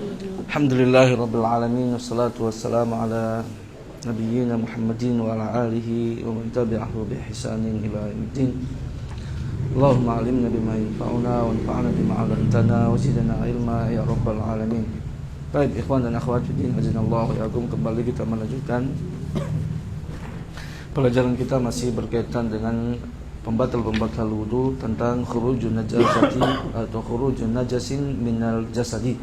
Alhamdulillahi Rabbil Alamin. Wassalatu wassalamu ala nabiyyina Muhammadin wa ala alihi wa man tabi'ahu bi ihsanin ila yaumiddin. Allahumma alimna bima yanfa'una wa anfa'na bima 'allamtana wa zidna ilma ya Rabbal Alamin. Baik, ikhwan dan akhwat fillah, azanallahu wa iyyakum, kembali kita melanjutkan pelajaran kita masih berkaitan dengan pembatal-pembatal wudu tentang khurujun najasati atau khurujun najasin minal jasadi.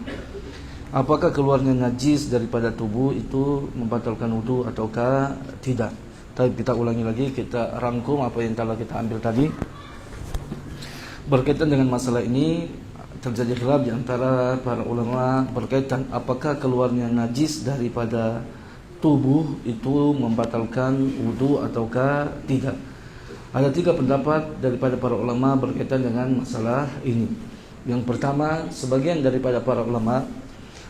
Apakah keluarnya najis daripada tubuh itu membatalkan wudu ataukah tidak? Tapi kita ulangi lagi, kita rangkum apa yang telah kita ambil tadi. Berkaitan dengan masalah ini terjadi khilaf di antara para ulama berkaitan apakah keluarnya najis daripada tubuh itu membatalkan wudu ataukah tidak. Ada 3 pendapat daripada para ulama berkaitan dengan masalah ini. Yang pertama, sebagian daripada para ulama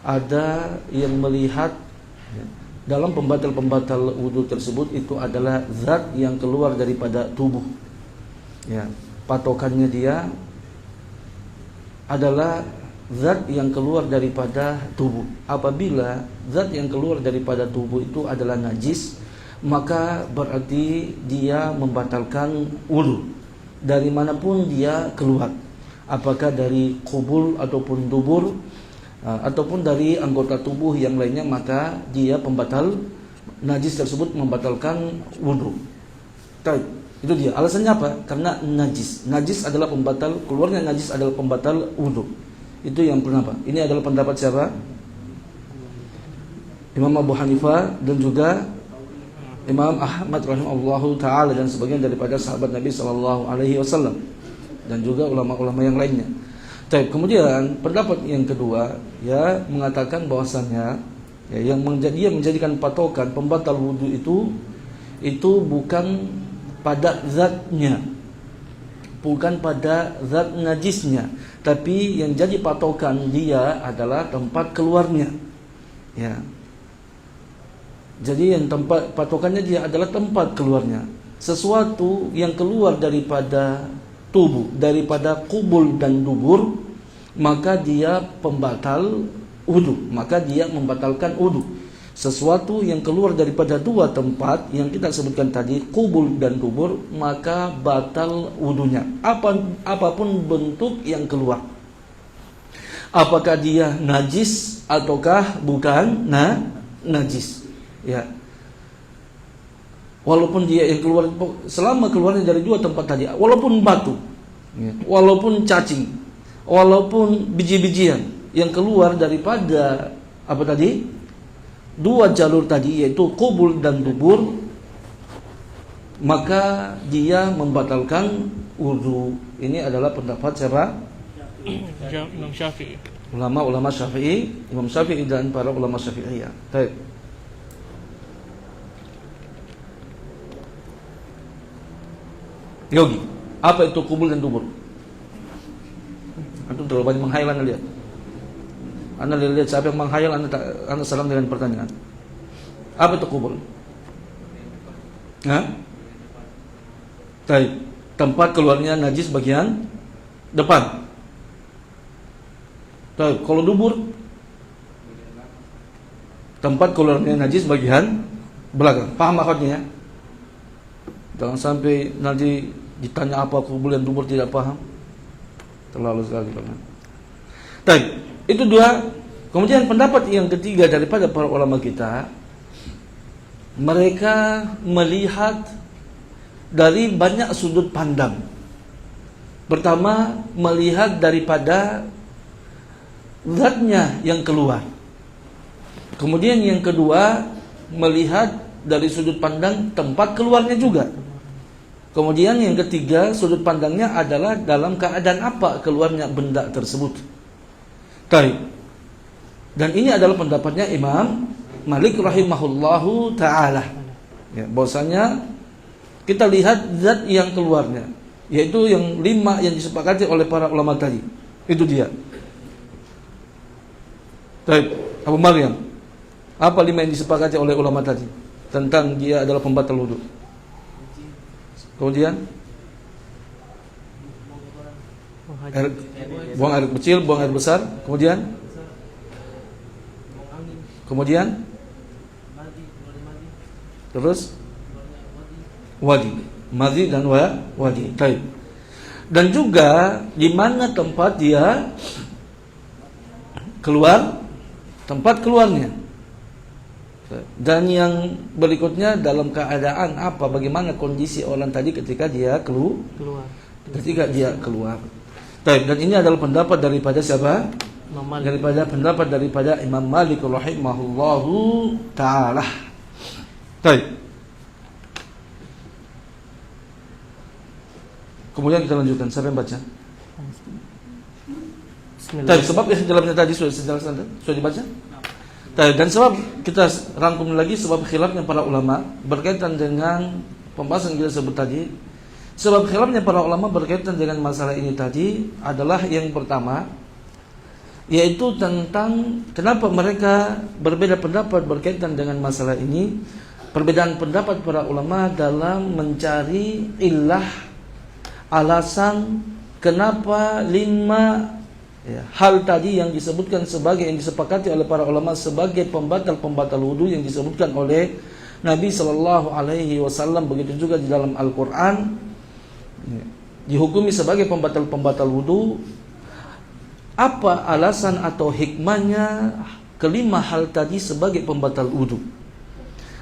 ada yang melihat dalam pembatal-pembatal wudu tersebut itu adalah zat yang keluar daripada tubuh. Ya, patokannya dia adalah zat yang keluar daripada tubuh. Apabila zat yang keluar daripada tubuh itu adalah najis, maka berarti dia membatalkan wudu dari manapun dia keluar, apakah dari kubul ataupun dubur ataupun dari anggota tubuh yang lainnya, maka dia pembatal najis tersebut membatalkan wudu. Baik, itu dia. Alasannya apa? Karena najis. Najis adalah pembatal, keluarnya najis adalah pembatal wudu. Itu yang pertama. Ini adalah pendapat siapa? Imam Abu Hanifah dan juga Imam Ahmad rahimahullahu taala dan sebagian daripada sahabat Nabi sallallahu alaihi wasallam dan juga ulama-ulama yang lainnya. Kemudian pendapat yang kedua ya mengatakan bahwasannya ya, yang menjadikan patokan pembatal wudu itu bukan pada zatnya, bukan pada zat najisnya, tapi yang jadi patokan dia adalah tempat keluarnya. Ya. Jadi yang tempat patokannya dia adalah tempat keluarnya. Sesuatu yang keluar daripada tubuh, daripada kubul dan dubur, maka dia pembatal wudu, maka dia membatalkan wudu. Sesuatu yang keluar daripada 2 tempat yang kita sebutkan tadi, kubul dan dubur, maka batal wudunya. Apapun bentuk yang keluar, apakah dia najis ataukah bukan najis, ya. Walaupun dia yang keluar, selama keluarnya dari 2 tempat tadi, walaupun batu, ya, walaupun cacing, walaupun biji-bijian yang keluar daripada apa tadi? 2 jalur tadi, yaitu kubul dan dubur, maka dia membatalkan wudu. Ini adalah pendapat siapa? Imam Syafi'i. Ulama-ulama Syafi'i, Imam Syafi'i dan para ulama Syafi'iyah. Baik. Yogi, apa itu kubul dan dubur? Antum terlalu banyak menghayal. Anda lihat. Anda lihat siapa yang menghayal, Anda salam dengan pertanyaan. Apa itu kubul? Tempat keluarnya najis bagian depan. Kalau dubur, tempat keluarnya najis bagian belakang. Paham maksudnya? Jangan sampai nanti ditanya apa kubul dan dubur tidak paham. Terlalu sekali. Itu 2. Kemudian pendapat yang ketiga daripada para ulama kita, mereka melihat dari banyak sudut pandang. Pertama, melihat daripada zatnya yang keluar. Kemudian yang kedua, melihat dari sudut pandang tempat keluarnya juga. Kemudian yang ketiga, sudut pandangnya adalah dalam keadaan apa keluarnya benda tersebut. Dan ini adalah pendapatnya Imam Malik rahimahullahu ta'ala, ya, bahwasanya kita lihat zat yang keluarnya, yaitu yang 5 yang disepakati oleh para ulama tadi. Itu dia. Abu Maryam, apa 5 yang disepakati oleh ulama tadi tentang dia adalah pembatal wudu? Kemudian buang air kecil, buang air besar. Kemudian Kemudian terus wadi, madhi dan wadi. Baik. Dan juga di mana tempat dia keluar, tempat keluarnya. Dan yang berikutnya dalam keadaan apa, bagaimana kondisi orang tadi ketika dia keluar. Ketika dia keluar. Baik, dan ini adalah pendapat daripada siapa? Daripada Imam Malik rahimahullahu taala. Baik. Kemudian kita lanjutkan. Siapa yang baca? Bismillah. Sebab yang dalamnya tadi sudah dibaca? Dan sebab kita rangkum lagi sebab khilafnya para ulama berkaitan dengan pembahasan yang kita sebut tadi. Sebab khilafnya para ulama berkaitan dengan masalah ini tadi adalah yang pertama, yaitu tentang kenapa mereka berbeda pendapat berkaitan dengan masalah ini. Perbedaan pendapat para ulama dalam mencari illah, alasan kenapa 5 hal tadi yang disebutkan sebagai, yang disepakati oleh para ulama sebagai pembatal wudu yang disebutkan oleh Nabi sallallahu alaihi wasallam, begitu juga di dalam Al-Qur'an dihukumi sebagai pembatal wudu. Apa alasan atau hikmahnya kelima hal tadi sebagai pembatal wudu?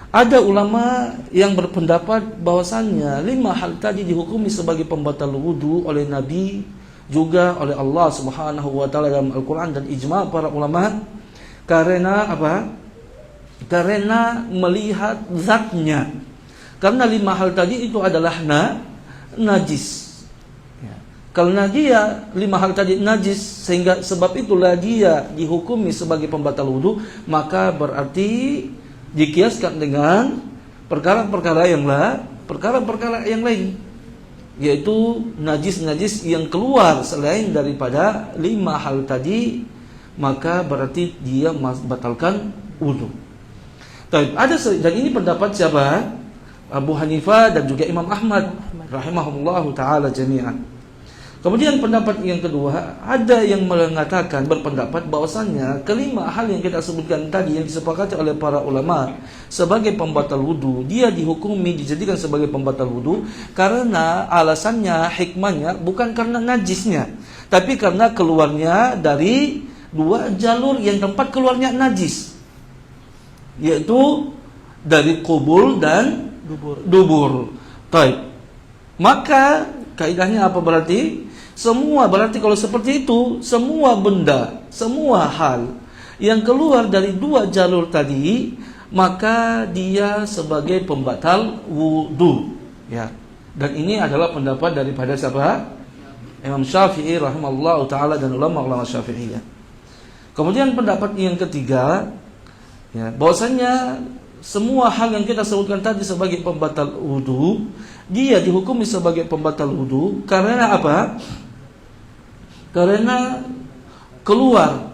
Ada ulama yang berpendapat bahwasannya 5 hal tadi dihukumi sebagai pembatal wudu oleh Nabi, juga oleh Allah Subhanahu wa taala dalam Al-Qur'an, dan ijma' para ulama karena apa? Karena melihat zatnya. Karena 5 hal tadi itu adalah najis. Karena dia 5 hal tadi najis, sehingga sebab itulah dia dihukumi sebagai pembatal wudu, maka berarti dikiaskan dengan perkara-perkara yang lain, yaitu najis-najis yang keluar selain daripada 5 hal tadi, maka berarti dia batalkan wudu. Dan ini pendapat siapa? Abu Hanifah dan juga Imam Ahmad rahimahullahu taala jami'an. Kemudian pendapat yang kedua, ada yang mengatakan, berpendapat bahwasannya kelima hal yang kita sebutkan tadi yang disepakati oleh para ulama sebagai pembatal wudu, dia dihukumi, dijadikan sebagai pembatal wudu karena alasannya, hikmahnya bukan karena najisnya, tapi karena keluarnya dari 2 jalur yang tempat keluarnya najis, yaitu dari qubul dan dubur. Baik. Maka kaidahnya apa berarti? Berarti kalau seperti itu, semua benda, semua hal yang keluar dari 2 jalur tadi, maka dia sebagai pembatal wudu, ya. Dan ini adalah pendapat daripada siapa? Imam Syafi'i rahimahullah taala dan ulama-ulama Syafi'iyah. Kemudian pendapat yang ketiga, ya, bahwasanya semua hal yang kita sebutkan tadi sebagai pembatal wudu, dia dihukumi sebagai pembatal wudu karena apa? Karena keluar,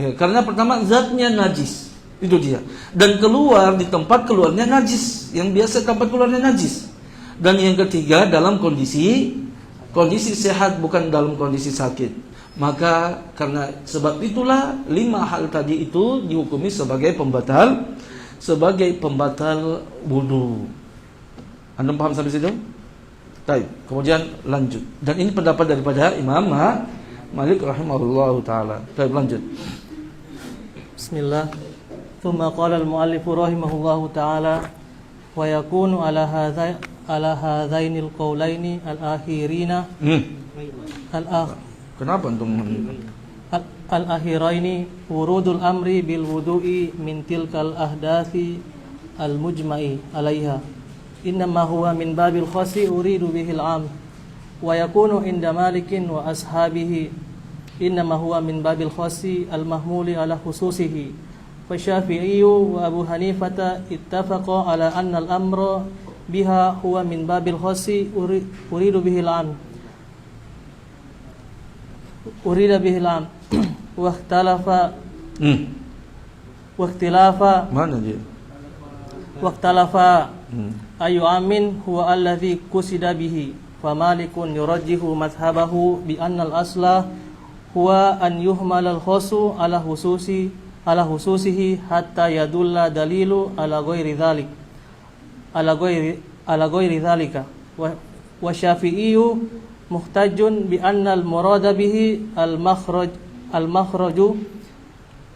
ya, karena pertama zatnya najis, itu dia, dan keluar di tempat keluarnya najis, yang biasa tempat keluarnya najis. Dan yang ketiga dalam kondisi sehat, bukan dalam kondisi sakit. Maka karena sebab itulah 5 hal tadi itu dihukumi sebagai pembatal wudu. Anda paham sampai situ? Baik, kemudian lanjut. Dan ini pendapat daripada Imam Malik rahimahullahu taala. Baik, lanjut. Bismillah. Tsumma qala al-mu'allif rahimahullahu taala wa yakunu ala hadzainil qawlaini al-akhirina Kenapa antum al-akhiraini wurudul amri bil wudu'i min tilkal ahdathi al-mujma'i 'alaiha. Innama huwa min babil khasi uridu bihil am wa yakunu inda malikin wa ashabihi innama huwa min babil khasi al-mahmuli ala khususihi fa syafi'iyyu wa Abu Hanifata ittafaqa ala anna al-amra biha huwa min babil khasi uridu bihil am urida bihil am wa ikhtalafa mana dia? Waqtalafa ayu amin huwa alladhi kusida bihi famalikun yurajjihu madhhabahu bi anna al-asla huwa an yuhmal al-khusu ala hususi ala hususihi hatta yadulla dalilu ala ghairi dhalik ala ghairi dhalika wa Syafi'iyyu muhtajun bi anna al murada bihi al makhraju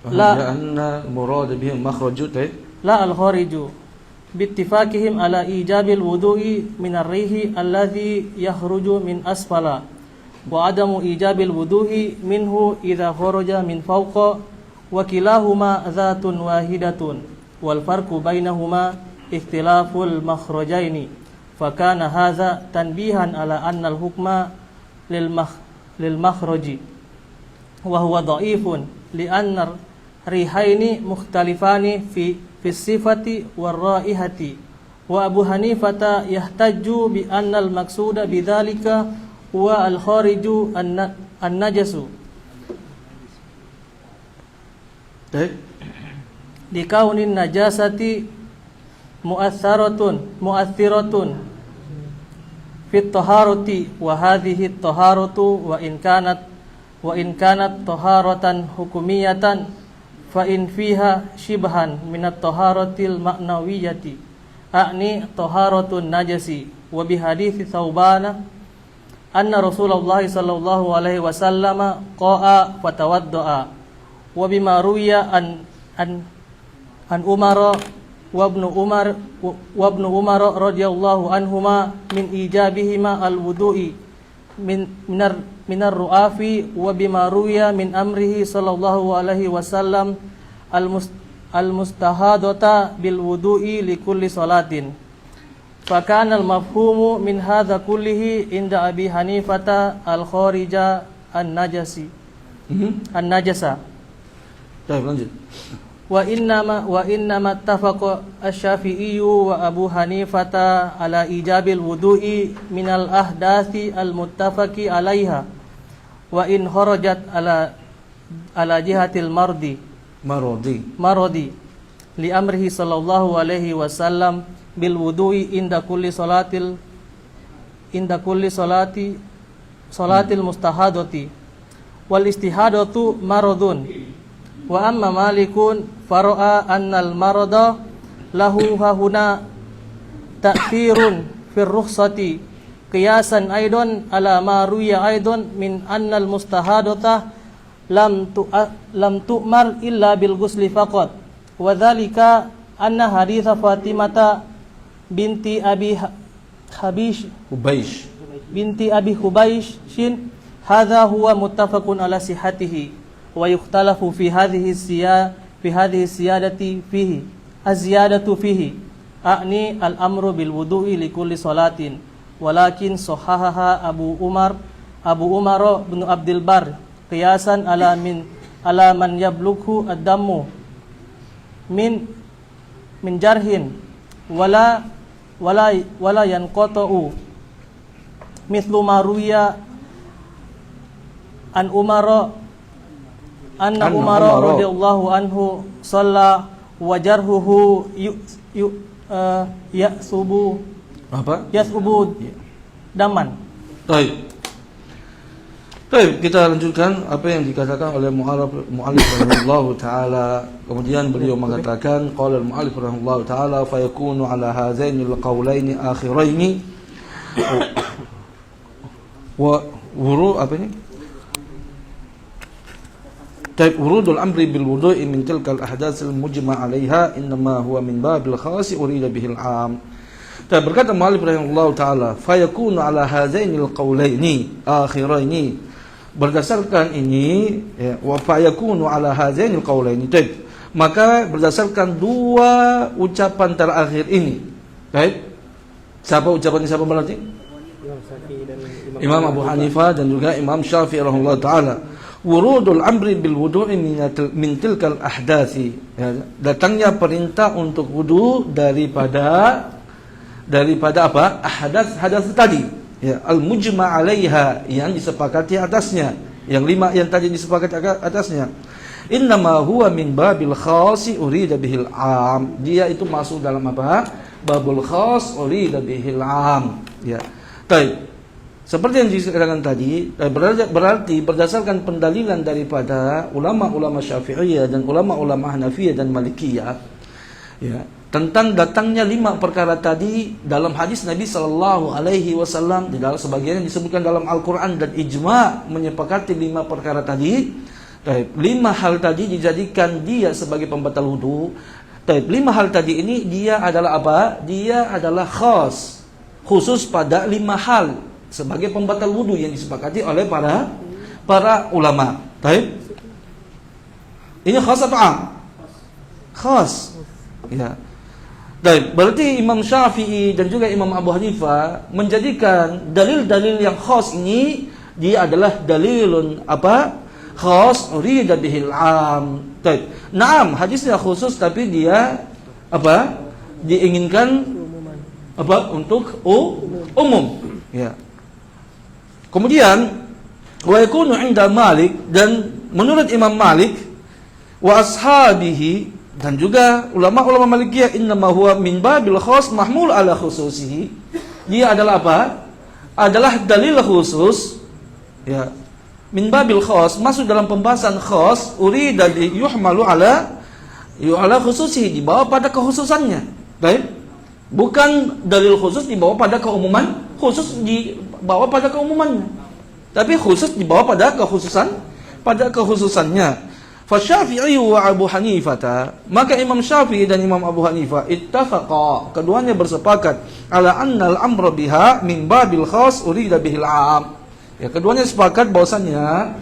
la anna murad bihi makhraju la al khariju bittifaqihim ala ijabil wudu'i min ar-rihi alladhi yakhruju min asfala wa adamu ijabil wudu'i minhu idza kharaja min fawqa wa kilahuma dzatun wahidatun wal farqu bainahuma ikhtilaful makhrajaini fa kana hadza tanbihan ala anna al-hukma lil makhraji wa huwa dha'ifun li anna rihaini mukhtalifani fi sifati war raihati wa Abu Hanifah yahtaju bi anna al maqsuda bidzalika wa al khariju an najasu di kaunin najasati mu'athiratun fit taharati wa hadhihi taharatu wa in kanat taharatan hukumiyatan fa in fiha shibhan minat taharatil ma'nawiyyati a'ni taharatun najasi wa bi hadithi Thawbana anna Rasulullah sallallahu alaihi wasallam qa'a fatawadda'a wa bima ruwiya an Umar wa ibn Umar radhiyallahu anhuma min ijabihima al-wudu'i minar ru'afi wa bima ruya min amrihi sallallahu alaihi wasallam al mustahadata bil wudu'i li kulli salatin fa kana al mafhumu min hadha kullihi inda Abi Hanifah al kharija an najasa. Baik, lanjut. Wa innama ittafaqa asy-Syafi'i wa Abu Hanifah ala ijabil wudu'i minal ahdathi al-muttafaqi 'alaiha wa in kharajat ala jihatil maradi li amrihi sallallahu alaihi wasallam bil wudu'i inda kulli salatil mustahadati wal istihadatu maradun wa amma Malikun fara'a annal marada lahu hahuna ta'thirun fir rukhsati qiyasan aidan ala ma ruya aidan min annal mustahadata lam tu'mar illa bil ghusli faqat wa dzalika anna hadits Fatimah binti Abi Hubaysh hadza huwa muttafaqun ala sihhatihi wa yukhtalafu fi hadhihi siyadati fihi az-ziyadatu fihi a'ni al-amru bil wudu'i li kulli salatin walakin sahahaha Abu Umar bin Abdul Bar qiyasan ala man yablughu ad-dammu min jarhin wala yanqatu mithlu ma ruya an Umar radhiyallahu anhu shalla wajarhuhu yasubu daman. Baik, kita lanjutkan apa yang dikatakan oleh mu'allif rahimahullahu taala. Kemudian beliau mengatakan qala al-mu'allif rahimahullahu taala fa yakunu ala hadzaini al-qawlaini akhiraini wa wuru apa ini? Urudul amri bil wudu'i min tilkal ahdatsil mujma' 'alaiha innama huwa min babil khasi urida bihil 'am. Berkata mu'allif rahimahullahu taala fa yakunu ala hadzainil qawlaini akhiraini, berdasarkan ini ya, wa fa yakunu ala hadzainil qawlaini, maka berdasarkan dua ucapan terakhir ini. Baik, siapa ucapan ini, siapa berarti? Imam Abu Hanifah dan juga Imam Syafi'i rahimahullahu taala. Wurudul amri bil wudu'i min tilkal ahdathi, ya, datangnya perintah untuk wudu daripada apa? Hadas tadi, ya, al mujma' 'alaiha, yang disepakati atasnya, yang 5 yang tadi disepakati atasnya. Innama huwa min babil khasi urida bihil 'am, dia itu masuk dalam apa? Babul khas urida bihil 'am, ya. Baik. Seperti yang dikatakan tadi, berarti berdasarkan pendalilan daripada ulama-ulama Syafi'iyah dan ulama-ulama Hanafiyah dan Malikiyah, ya, tentang datangnya 5 perkara tadi dalam hadis Nabi Sallallahu Alaihi Wasallam, di dalam sebagian yang disebutkan dalam Al-Quran, dan ijma' menyepakati 5 perkara tadi. 5 hal tadi dijadikan dia sebagai pembatal wudu. 5 hal tadi ini dia adalah apa? Dia adalah khusus pada 5 hal sebagai pembatal wudu yang disepakati oleh para ulama. Ini khas atau am? Khas. Ya. Berarti Imam Syafi'i dan juga Imam Abu Hanifah menjadikan dalil-dalil yang khas ini dia adalah dalilun apa? Khas urida bihil am. Naam, hadisnya khusus tapi dia apa? Diinginkan apa? Untuk umum. Ya. Kemudian wa yakunu 'inda Malik, dan menurut Imam Malik wa ashabihi, dan juga ulama-ulama Malikiyah, innama huwa min babil khas mahmul ala khususihi. Dia adalah apa? Adalah dalil khusus, ya. Min babil khas, masuk dalam pembahasan khas, urida yuhmalu ala khususihi, dibawa pada kekhususannya. Baik? Bukan dalil khusus dibawa pada keumuman, khusus dibawa pada keumumannya. Tapi khusus dibawa pada kekhususannya. Fasyafi'i wa Abu Hanifah, maka Imam Syafi'i dan Imam Abu Hanifah ittafaqa, keduanya bersepakat ala annal amra biha min babil khas urida bihil am. Ya, keduanya sepakat bahwasanya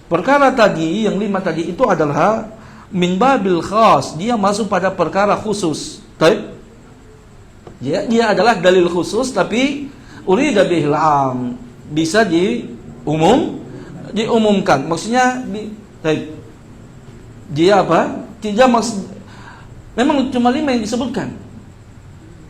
perkara tadi yang 5 tadi itu adalah min babil khas, dia masuk pada perkara khusus. Baik? Ya, dia adalah dalil khusus tapi urida bihil am, bisa diumumkan. Maksudnya baik. Dia apa? Tidak maksud, memang cuma 5 yang disebutkan.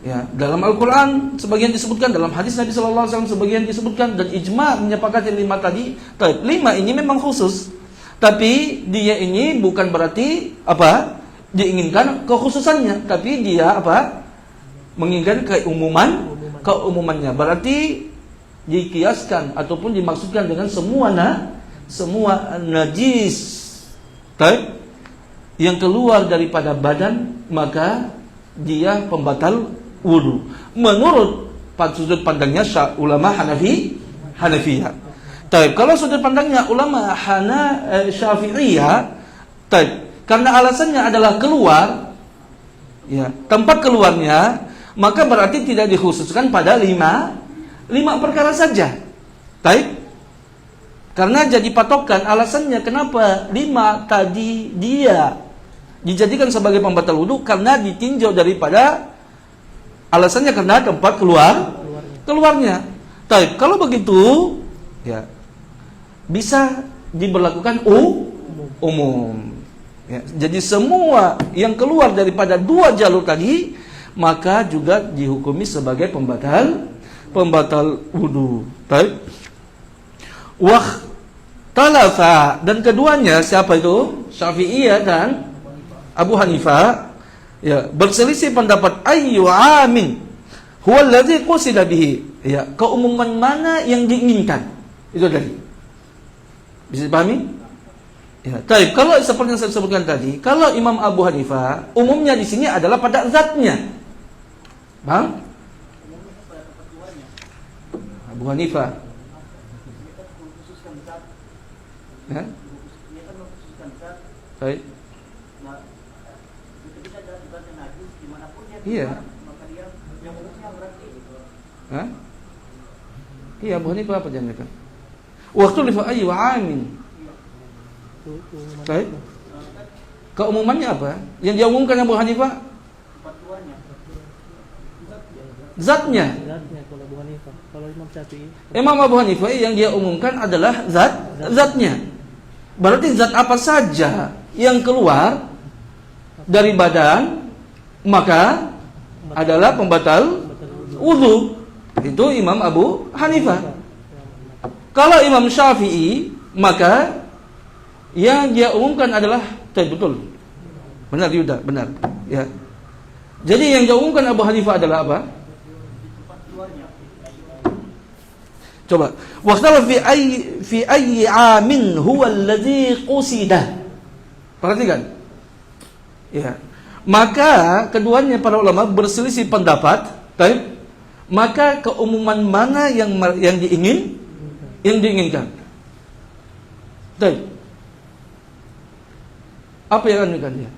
Ya, dalam Al-Quran sebagian disebutkan, dalam hadis Nabi Sallallahu Alaihi Wasallam sebagian disebutkan, dan ijma' menyepakati 5 tadi. 5 ini memang khusus, tapi dia ini bukan berarti apa? Diinginkan kekhususannya, tapi dia apa? Menginginkan keumumannya. Berarti dikiaskan ataupun dimaksudkan dengan semua najis yang keluar daripada badan, maka dia pembatal wudu. Menurut sudut pandangnya ulama Hanafiyah. Kalau sudut pandangnya ulama Syafi'iyah, karena alasannya adalah keluar, ya, tempat keluarnya, maka berarti tidak dikhususkan pada 5 perkara saja. Karena jadi patokan, alasannya kenapa 5 tadi dia dijadikan sebagai pembatal wudu, karena ditinjau daripada alasannya karena tempat keluarnya. Kalau begitu, ya, bisa diberlakukan umum. Ya, jadi semua yang keluar daripada 2 jalur tadi, maka juga dihukumi sebagai pembatal wudu. Talafa, dan keduanya siapa itu? Syafi'iyah dan Abu Hanifah, ya, berselisih pendapat ayyu amin huwa allazi qusida bihi, ya, keumuman mana yang diinginkan. Itu tadi. Bisa dipahami? Ya, kalau seperti yang saya sebutkan tadi, kalau Imam Abu Hanifah umumnya di sini adalah pada zatnya. Bang? Abu Hanifah. Ya? Baik. Iya. Hah? Iya, Abu Hanifah apa jangan kan? Waktu li fa ayyu amin. Baik. Keumumannya apa? Yang diumumkan Abu Hanifah? Zatnya. Kalau Abu Hanifah. Kalau Imam Syafi'i. Imam Abu Hanifah yang dia umumkan adalah zatnya. Berarti zat apa saja yang keluar dari badan, maka adalah pembatal wudu. Itu Imam Abu Hanifah. Kalau Imam Syafi'i, maka yang dia umumkan adalah betul. Benar Yuda, benar. Ya. Jadi yang dia umumkan Abu Hanifah adalah apa? Coba. Waqtala fi ayyi amin huwa alladhi qusida. Perhatikan. Ya. Maka keduanya para ulama berselisih pendapat, baik. Maka keumuman mana yang diinginkan? Baik. Apa yang akan dia?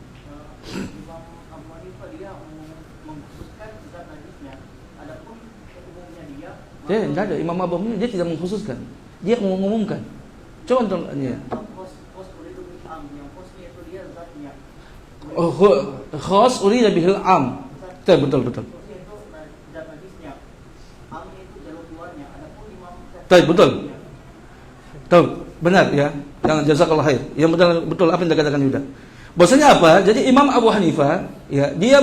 Tidak ada. Imam Abu Hanifah dia tidak mengkhususkan. Dia mengumumkan. Coba contohnya. Oh, khas urida bihil am. Betul. Betul. Benar ya. Yang jazakallahu khair. Yang betul apa yang dikatakan Yuda. Bahwasanya apa? Jadi Imam Abu Hanifah ya, dia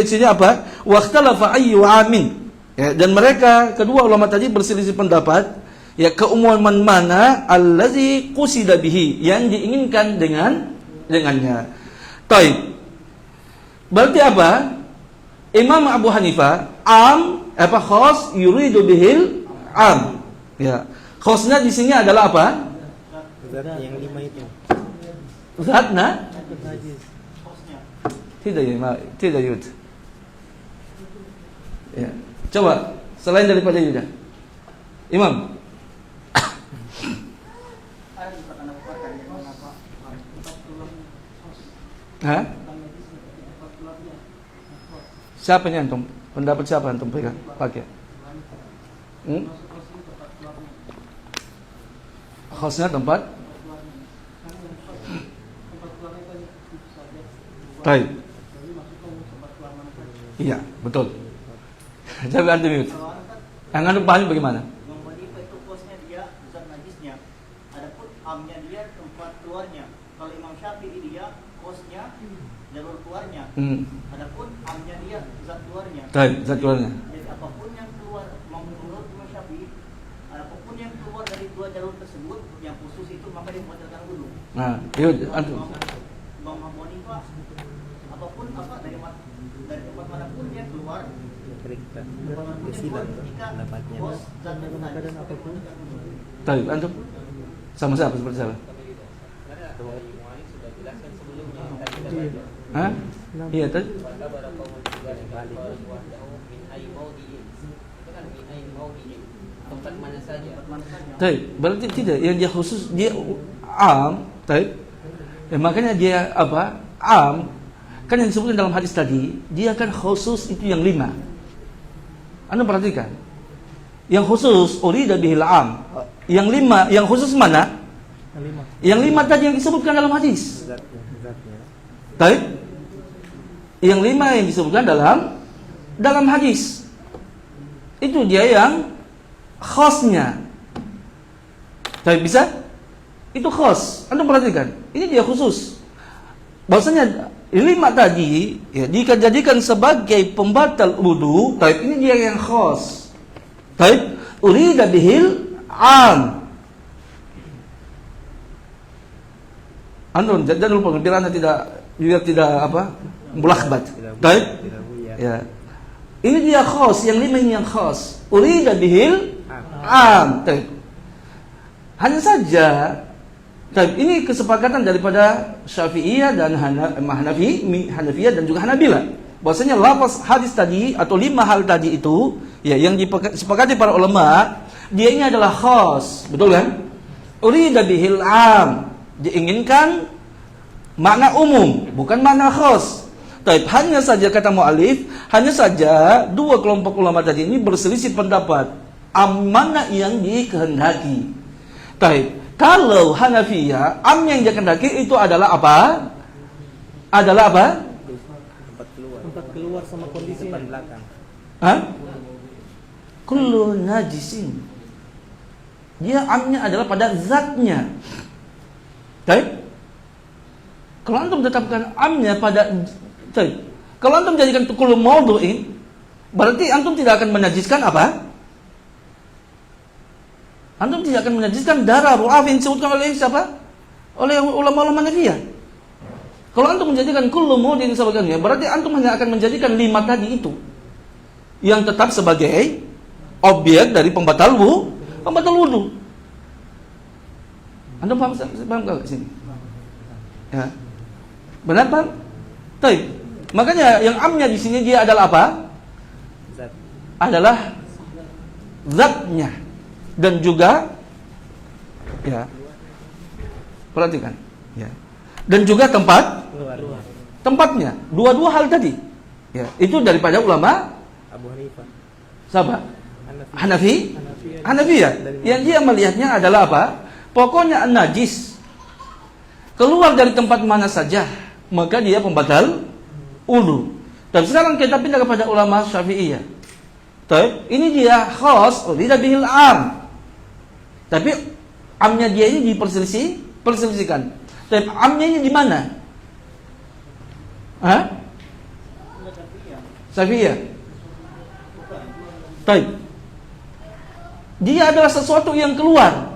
sini apa? Waqtalafa ayyu amin. Ya, dan mereka kedua ulama tadi berselisih pendapat ya keumuman mana allazi qusida bihi yang diinginkan dengannya. Taib. Berarti apa? Imam Abu Hanifah khas yuridu bihil am. Ya. Khasnya di sini adalah apa? Zat yang 5 itu. Zatna? Tidak yud. Ya. Coba selain daripada Yuda. Imam. Hah? Siapa yang antum? Pendapat siapa antum pakai? Khasnya tempat. Baik. Iya, betul. Coba antum mute. Yang antum pahami bagaimana? Imam Hanifah itu kosnya dia zat najisnya. Adapun amnya dia tempat keluarnya. Kalau Imam Syafi'i dia kosnya jalur keluarnya. Adapun amnya dia zat keluarnya. Zat keluarnya. Jadi apapun yang keluar menurut Imam Syafi'i, apapun yang keluar dari dua jalur tersebut yang khusus itu maka dia membatalkan wudu. Nah, yuk antum. Imam Abu Hanifah apapun dari tempat manapun dia keluar Taib, antum sama siapa seperti siapa? Hah? Iya tadi. Taib, berarti tidak. Yang dia khusus dia am, taib. Ya, makanya dia apa? Am. Kan yang disebutkan dalam hadis tadi, dia kan khusus itu yang 5. Anda perhatikan. Yang khusus urida bihil am. Yang 5, yang khusus mana? Yang 5 tadi yang disebutkan dalam hadis. Baik. Yang 5 yang disebutkan dalam hadis. Itu dia yang khasnya. Baik, bisa? Itu khas. Anda perhatikan. Ini dia khusus. Bahwasanya 5 tadi ya, jika jadikan sebagai pembatal wudu, taib ini dia yang khas. Taib urida bihil am. Anda jangan lupa biar Anda biar tidak apa? Mulakbat. Taib? Ya. Ini dia khas, yang 5 ini yang khas. Urida bihil am. Taib. Hanya saja ini kesepakatan daripada Syafi'iyah dan Hanafiyah dan juga Hanabila. Bahwasanya lafaz hadis tadi atau 5 hal tadi itu ya yang disepakati para ulama, dia ini adalah khas, betul kan? Urida bihil am, diinginkan makna umum, bukan makna khas. Taib, hanya saja kata mu'alif, hanya saja dua kelompok ulama tadi ini berselisih pendapat mana yang dikehendaki. Taib. Kalau Hanafiyah, am yang dikehendaki itu adalah apa? Adalah apa? Tempat keluar sama kondisi belakang. Hah? Kullu najisin. Dia amnya adalah pada zatnya. Baik? Kalau antum tetapkan amnya pada baik. Kalau antum jadikan kullu mawdu'in, berarti antum tidak akan menajiskan apa? Antum tidak akan menajiskan darah ru'af yang disebutkan oleh siapa? Oleh ulama-ulama Hanafiyah. Kalau antum menjadikan kullu mawdu'in sebagainya, berarti antum hanya akan menjadikan 5 tadi itu yang tetap sebagai objek dari pembatal pembatal wudu. Anda paham enggak sini? Ya. Benar, Bang? Baik. Makanya yang amnya di sini dia adalah apa? Adalah zatnya dan juga ya. Perhatikan, ya. Dan juga tempatnya. Dua-dua hal tadi. Ya, itu daripada ulama Abu Hanifah. Siapa? Hanafi ya. Yang dia melihatnya adalah apa? Pokoknya najis keluar dari tempat mana saja, maka dia pembatal wudu. Tapi sekarang kita pindah kepada ulama Syafi'iyah. Ini dia khas, tidak bihil am. Tapi amnya dia ini diperselisihkan. Tapi amnya ini di mana? Hah? Syafi'iyah. Baik. Dia adalah sesuatu yang keluar.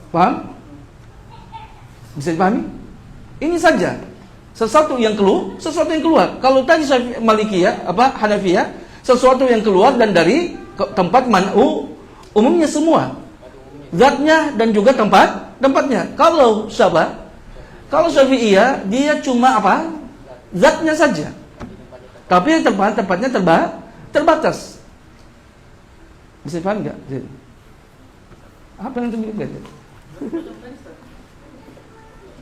Paham? Bisa dipahami? Ini saja. Sesuatu yang keluar. Kalau tadi Malikiyah, Hanafiyah, sesuatu yang keluar dan dari tempat man'u umumnya semua. Zatnya dan juga tempatnya. Kalau siapa? Kalau Syafi'iyah, dia cuma apa? Zatnya saja. Tapi tempatnya terbatas. Bisa paham enggak? Apa yang terjadi?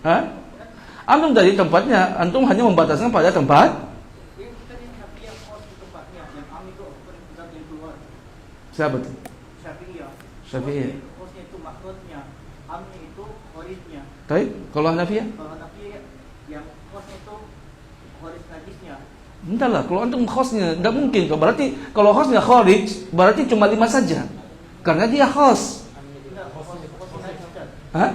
Hah? Antum dari tempatnya, antum hanya membataskan pada tempat. Siapa tuh? Syafi'iyah. Hosnya itu maksudnya, amnya itu horisnya. Baik, kalau Hanafiyah? Kalau Hanafiyah yang hosnya itu horis najisnya. Entahlah, kalau antum khosnya tidak mungkin. Berarti kalau khosnya kharij, berarti cuma 5 saja. Karena dia khos. Hah?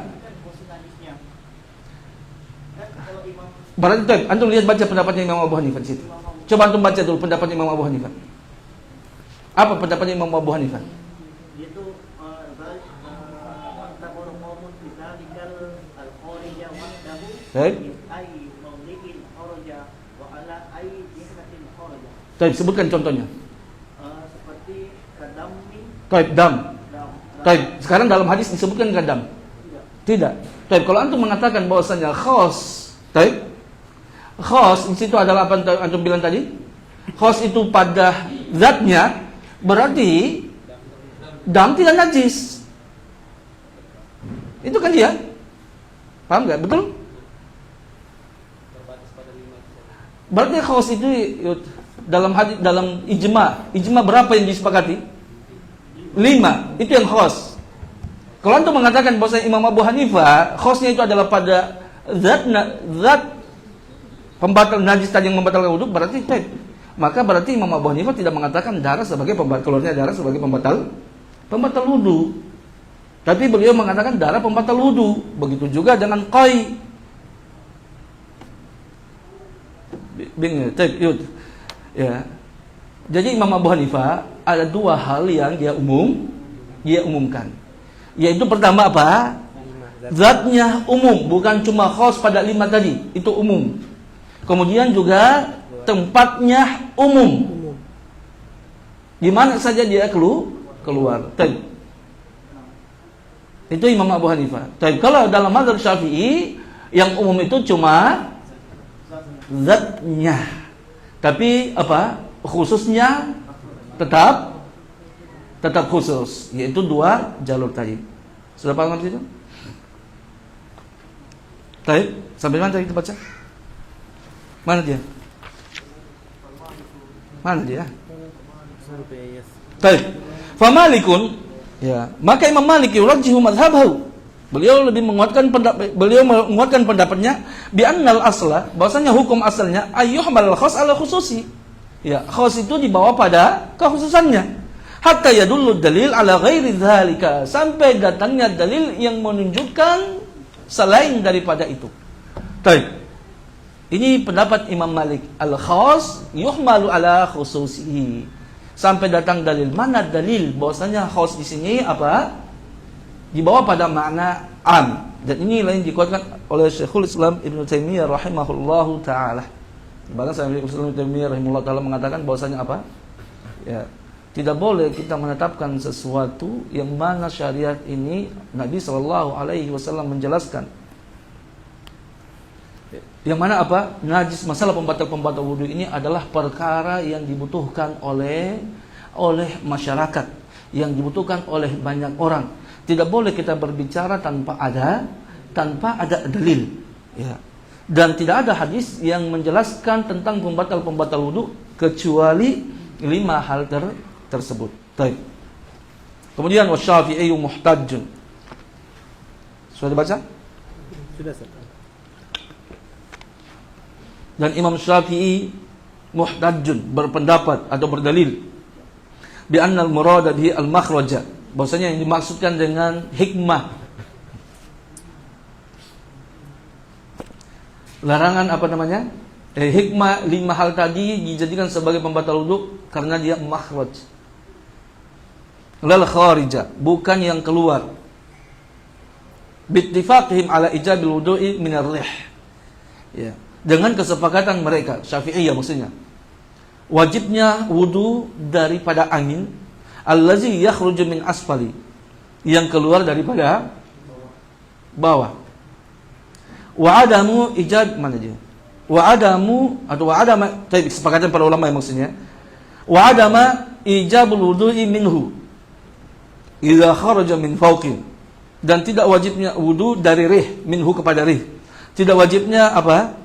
Berarti antum lihat baca pendapatnya Imam Abu Hanifah di situ. Coba antum baca dulu pendapatnya Imam Abu Hanifah. Apa pendapatnya Imam Abu Hanifah? Itu Baik. Baik, sebutkan contohnya. Seperti kadami. Baik, dam. Baik, sekarang dalam hadis disebutkan kadam. Tidak. Baik, kalau antum mengatakan bahwasanya khos, baik. Khos di situ adalah apa antum bilang tadi? Khos itu pada zatnya, berarti dam tidak najis. Itu kan dia. Paham enggak? Betul? Berarti khos itu dalam hadis, dalam ijma berapa yang disepakati? 5. Itu yang khos. Kalau antum mengatakan bahwa Imam Abu Hanifah khosnya itu adalah pada zat pembatal najis tadi yang membatalkan wudu, berarti maka berarti Imam Abu Hanifah tidak mengatakan darah sebagai keluarnya darah sebagai pembatal wudu. Tapi beliau mengatakan darah pembatal wudu. Begitu juga dengan qai. Ya. Jadi Imam Abu Hanifah ada 2 hal yang dia umumkan. Yaitu pertama apa? Zatnya umum, bukan cuma khas pada 5 tadi, itu umum. Kemudian juga tempatnya umum. Di mana saja dia keluar. Itu Imam Abu Hanifah. Kalau dalam mazhab Syafi'i yang umum itu cuma zatnya. Tapi apa? Khususnya tetap khusus, yaitu 2 jalur tadi. Sudah paham itu? Baik, sampai mana tadi kita baca? Mana dia? Baik. Famalikun, ya, maka Imam Malik yurajjihu madhhabahu. Beliau menguatkan pendapatnya bi annal asla, bahwasanya hukum asalnya ayyuhmal khas ala khususi. Ya, khas itu dibawa pada kekhususannya. Hatta yadullu dalil ala ghairi dzalika, sampai datangnya dalil yang menunjukkan selain daripada itu. Baik. Ini pendapat Imam Malik, al-khas yuhmalu ala khususihi. Sampai datang dalil. Mana dalil bahwasanya khas di sini apa? Dibawa pada makna am. Dan ini lain dikuatkan oleh Syekhul Islam Ibnu Taimiyah rahimahullahu taala. Bahkan Syekhul Islam Ibnu Taimiyah rahimahullahu taala mengatakan bahwasanya apa? Ya. Tidak boleh kita menetapkan sesuatu yang mana syariat ini Nabi SAW menjelaskan. Yang mana apa? Najis, masalah pembatal wudu ini adalah perkara yang dibutuhkan oleh masyarakat, yang dibutuhkan oleh banyak orang. Tidak boleh kita berbicara tanpa ada dalil. Ya. Dan tidak ada hadis yang menjelaskan tentang pembatal wudu kecuali 5 hal tersebut. Baik. Kemudian wasyafi'i muhtajjun. Sudah dibaca? Sudah, Ustaz. Dan Imam Syafi'i muhtajjun, berpendapat atau berdalil bi anna al-murada bihi al-makhraja, bahwasanya yang dimaksudkan dengan hikmah larangan hikmah 5 hal tadi dijadikan sebagai pembatal wudu karena dia makhraj, lal kharija, bukan yang keluar. Bittifaqihim ala ijabil wudu'i min ar-rih. Ya, dengan kesepakatan mereka, Syafi'iyah maksudnya, wajibnya wudu daripada angin allazi yakhruju min asfali, yang keluar daripada bawah. Wa adamu ijab mana dia? Wa adama kesepakatan para ulama yang maksudnya. Wa adama ijabul wudu'i minhu idza kharaja min fawqin, dan tidak wajibnya wudu dari rih, minhu kepada rih. Tidak wajibnya apa?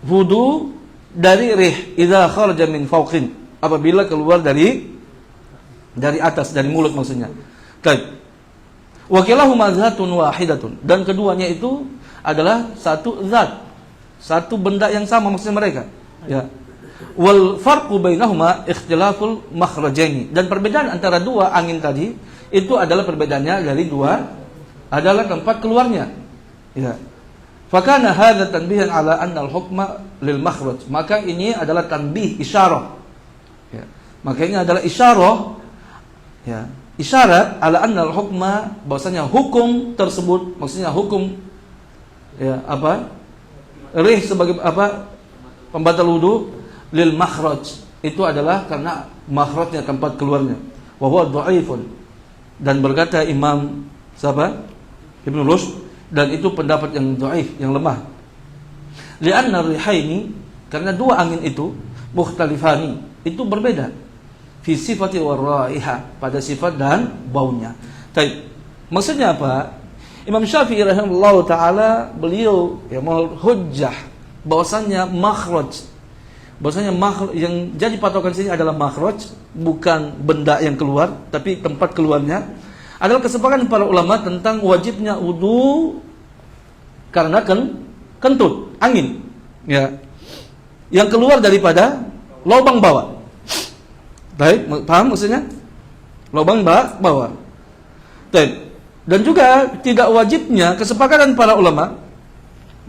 Wudu dari rih idza kharaja min fawqin, apabila keluar dari atas, dari mulut maksudnya. Baik. Wa kilahuma dzatun wahidatun, dan keduanya itu adalah satu zat, satu benda yang sama maksudnya mereka. Ya. Wal farqu bainahuma ikhtilaful makhrajaini, dan perbedaan antara dua angin tadi itu adalah perbedaannya dari dua adalah tempat keluarnya. Ya. Fakana hadza tanbihan ala anna al-hukma lil makhraj, maka ini adalah tanbih, isyarah. Ya. Maka ini adalah isyarah, ya, isyarat ala anna al-hukma, bahwasanya hukum tersebut, maksudnya hukum, ya, apa? Rih sebagai apa? Pembatal wudu lil makhraj, itu adalah karena makhrajnya, tempat keluarnya. Wa huwa dhaifun, dan berkata Imam siapa? Ibnu Rushd, dan itu pendapat yang dhaif, yang lemah. Li'anna rihaini, karena dua angin itu mukhtalifani, itu berbeda fi sifati wa raiha, pada sifat dan baunya. Baik. Maksudnya apa? Imam Syafi'i rahimahullah taala, beliau ya mau hujjah bahwasanya makhraj, bahwasanya makhraj yang jadi patokan sini adalah makhraj, bukan benda yang keluar tapi tempat keluarnya, adalah kesepakatan para ulama tentang wajibnya wudu karena kentut angin, ya, yang keluar daripada lubang bawah. Baik, paham maksudnya? Lubang bawah. Baik. Dan juga tidak wajibnya, kesepakatan para ulama,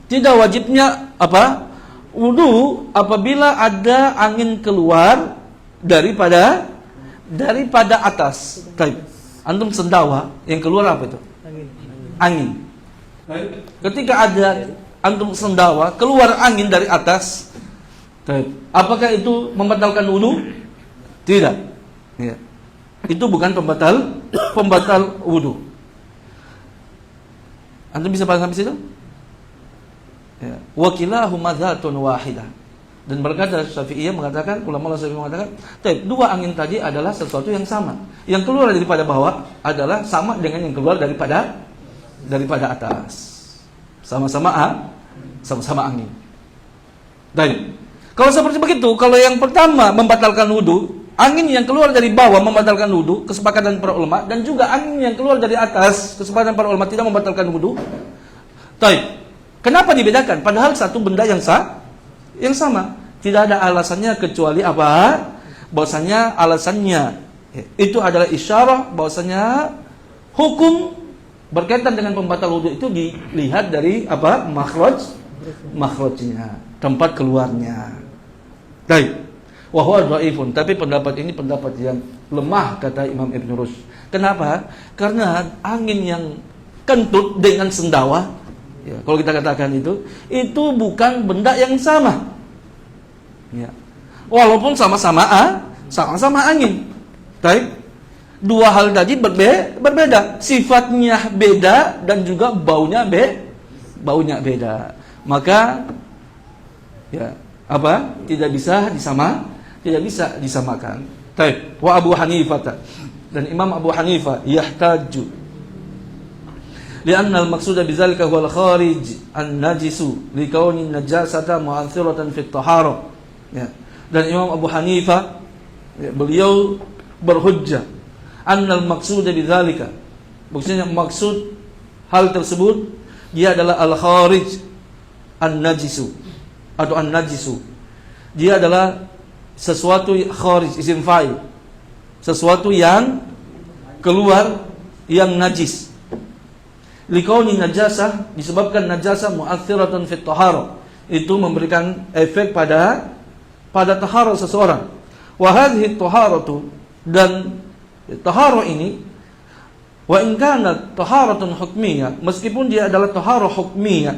tidak wajibnya apa? Wudu apabila ada angin keluar daripada atas. Baik. Antum sendawa, yang keluar apa itu? Angin. Ketika ada antum sendawa, keluar angin dari atas, apakah itu membatalkan wudu? Tidak. Ya. Itu bukan pembatal wudu. Antum bisa paham sampai situ? Ya. Wa kilahuma dzatun wahidah. Dan berkata Syafi'iyah mengatakan, ulama Syafi'iyah mengatakan, dua angin tadi adalah sesuatu yang sama. Yang keluar daripada bawah adalah sama dengan yang keluar daripada atas. Sama-sama angin. Dan kalau seperti begitu, kalau yang pertama membatalkan wudu, angin yang keluar dari bawah membatalkan wudu, kesepakatan para ulama, dan juga angin yang keluar dari atas, kesepakatan para ulama tidak membatalkan wudu. Kenapa dibedakan? Padahal satu benda yang sama. Tidak ada alasannya kecuali apa? Bahwasanya alasannya itu adalah isyarah bahwasanya hukum berkaitan dengan pembatal wudu itu dilihat dari apa? Makhrajnya, tempat keluarnya. Baik. Wa huwa dhaifun, tapi pendapat ini pendapat yang lemah kata Imam Ibnu Rushd. Kenapa? Karena angin yang kentut dengan sendawa, ya, kalau kita katakan itu bukan benda yang sama. Ya. Walaupun sama-sama sama-sama angin. Baik. Dua hal tadi berbeda. Sifatnya beda dan juga baunya beda. Maka ya, apa? Tidak bisa disamakan. Baik. Wa Abu Hanifah, dan Imam Abu Hanifah yahtaju lianna al-maqsuda bidzalika huwa al-kharij an-najisu likauni najasata mu'athiratan fi at-taharah. Ya. Dan Imam Abu Hanifah, ya, beliau berhujjah anna al-maqsuda bidzalika, maksudnya maksud hal tersebut dia adalah al-kharij an-najisu atau an-najisu. Dia adalah sesuatu kharij, isim fa'il, sesuatu yang keluar, yang najis. Likauni najasah, disebabkan najasah mu'athiratan fit taharah, itu memberikan efek pada taharah seseorang. Wa hadhihi taharatu, dan taharah ini, wa in kanat taharatun hukmiyah, meskipun dia adalah taharah hukmiyah,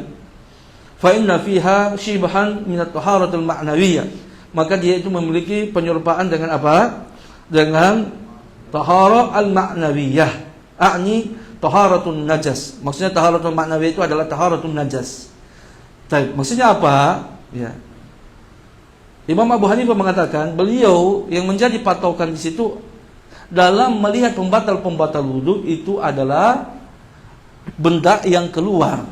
fa inna fiha shibhan min at-taharatil ma'nawiyah, maka dia itu memiliki penyerupaan dengan apa? Dengan taharah al-ma'nawiyah, a'ni taharatun najas. Maksudnya taharatun ma'nawiyah itu adalah taharatun najas. Baik, maksudnya apa? Ya. Imam Abu Hanifah mengatakan, beliau yang menjadi patokan di situ dalam melihat pembatal wudu itu adalah benda yang keluar.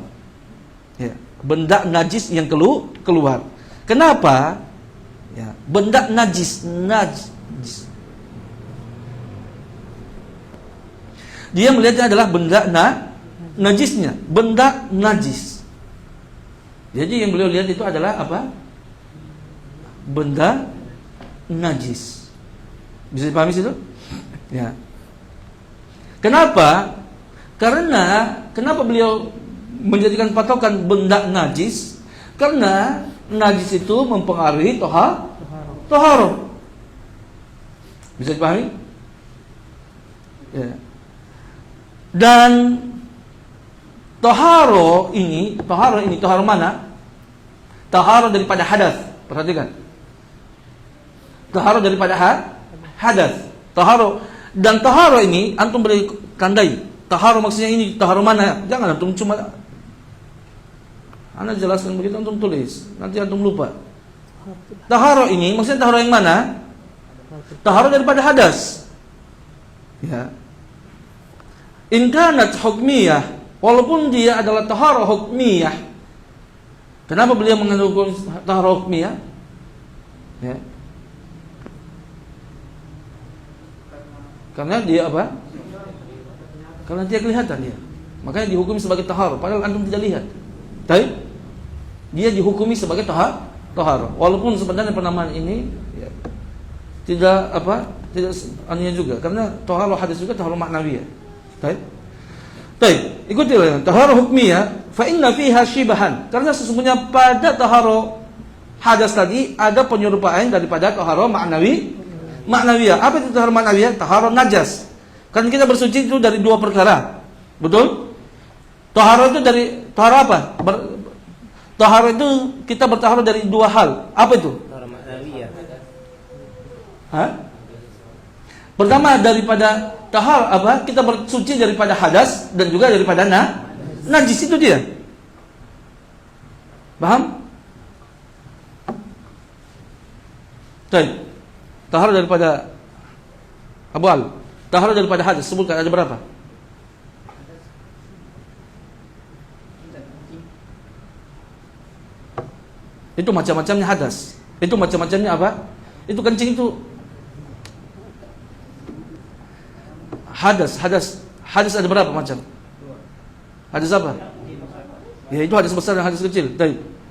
Ya, benda najis yang keluar. Kenapa? Ya, benda najis. Dia melihatnya adalah benda najisnya, benda najis. Jadi yang beliau lihat itu adalah apa? Benda najis. Bisa dipahami situ? Ya. Kenapa? Kenapa beliau menjadikan patokan benda najis? Karena najis itu mempengaruhi taharah. Bisa dipahami? Ya. Dan taharah ini mana? Taharah daripada hadas. Perhatikan. Taharah daripada hadas. Dan taharah ini antum boleh tandai. Taharah maksudnya ini taharah mana? Jangan antum cuma Anda jelaskan begitu antum tulis. Nanti antum lupa. Taharah ini maksudnya taharah yang mana? Taharah daripada hadas. Ya. In kanat hukmiyah, walaupun dia adalah taharah hukmiyah. Kenapa beliau mengandung taharah hukmiyah? Ya. Karena dia apa? Karena dia kelihatan dia. Makanya dihukumi sebagai taharah, padahal antum tidak lihat. Tapi dia dihukumi sebagai taharah. Walaupun sebenarnya penamaan ini ya, tidak anunya juga, karena taharah hadis juga taharah ma'nawiyah. Baik, ikutilah taharah hukmiyah, fa inna fiha shibahan. Karena sesungguhnya pada taharah hadas tadi ada penyerupaan daripada taharah ma'nawiyah. Apa itu taharah ma'nawiyah? Taharah najas. Kan kita bersuci itu dari dua perkara. Betul? Taharah itu dari taharah apa? Taharah itu kita bertaharah dari dua hal. Apa itu? Taharah ma'nawiyah. Pertama daripada tahar apa? Kita bersuci daripada hadas dan juga daripada najis, itu dia. Paham? Baik. Tahar daripada Abu Al. Tahar daripada hadas sebutkan ada berapa? Itu macam-macamnya hadas. Itu macam-macamnya apa? Itu kencing itu hadas ada berapa macam? Hadas apa? Ya itu hadas besar dan hadas kecil.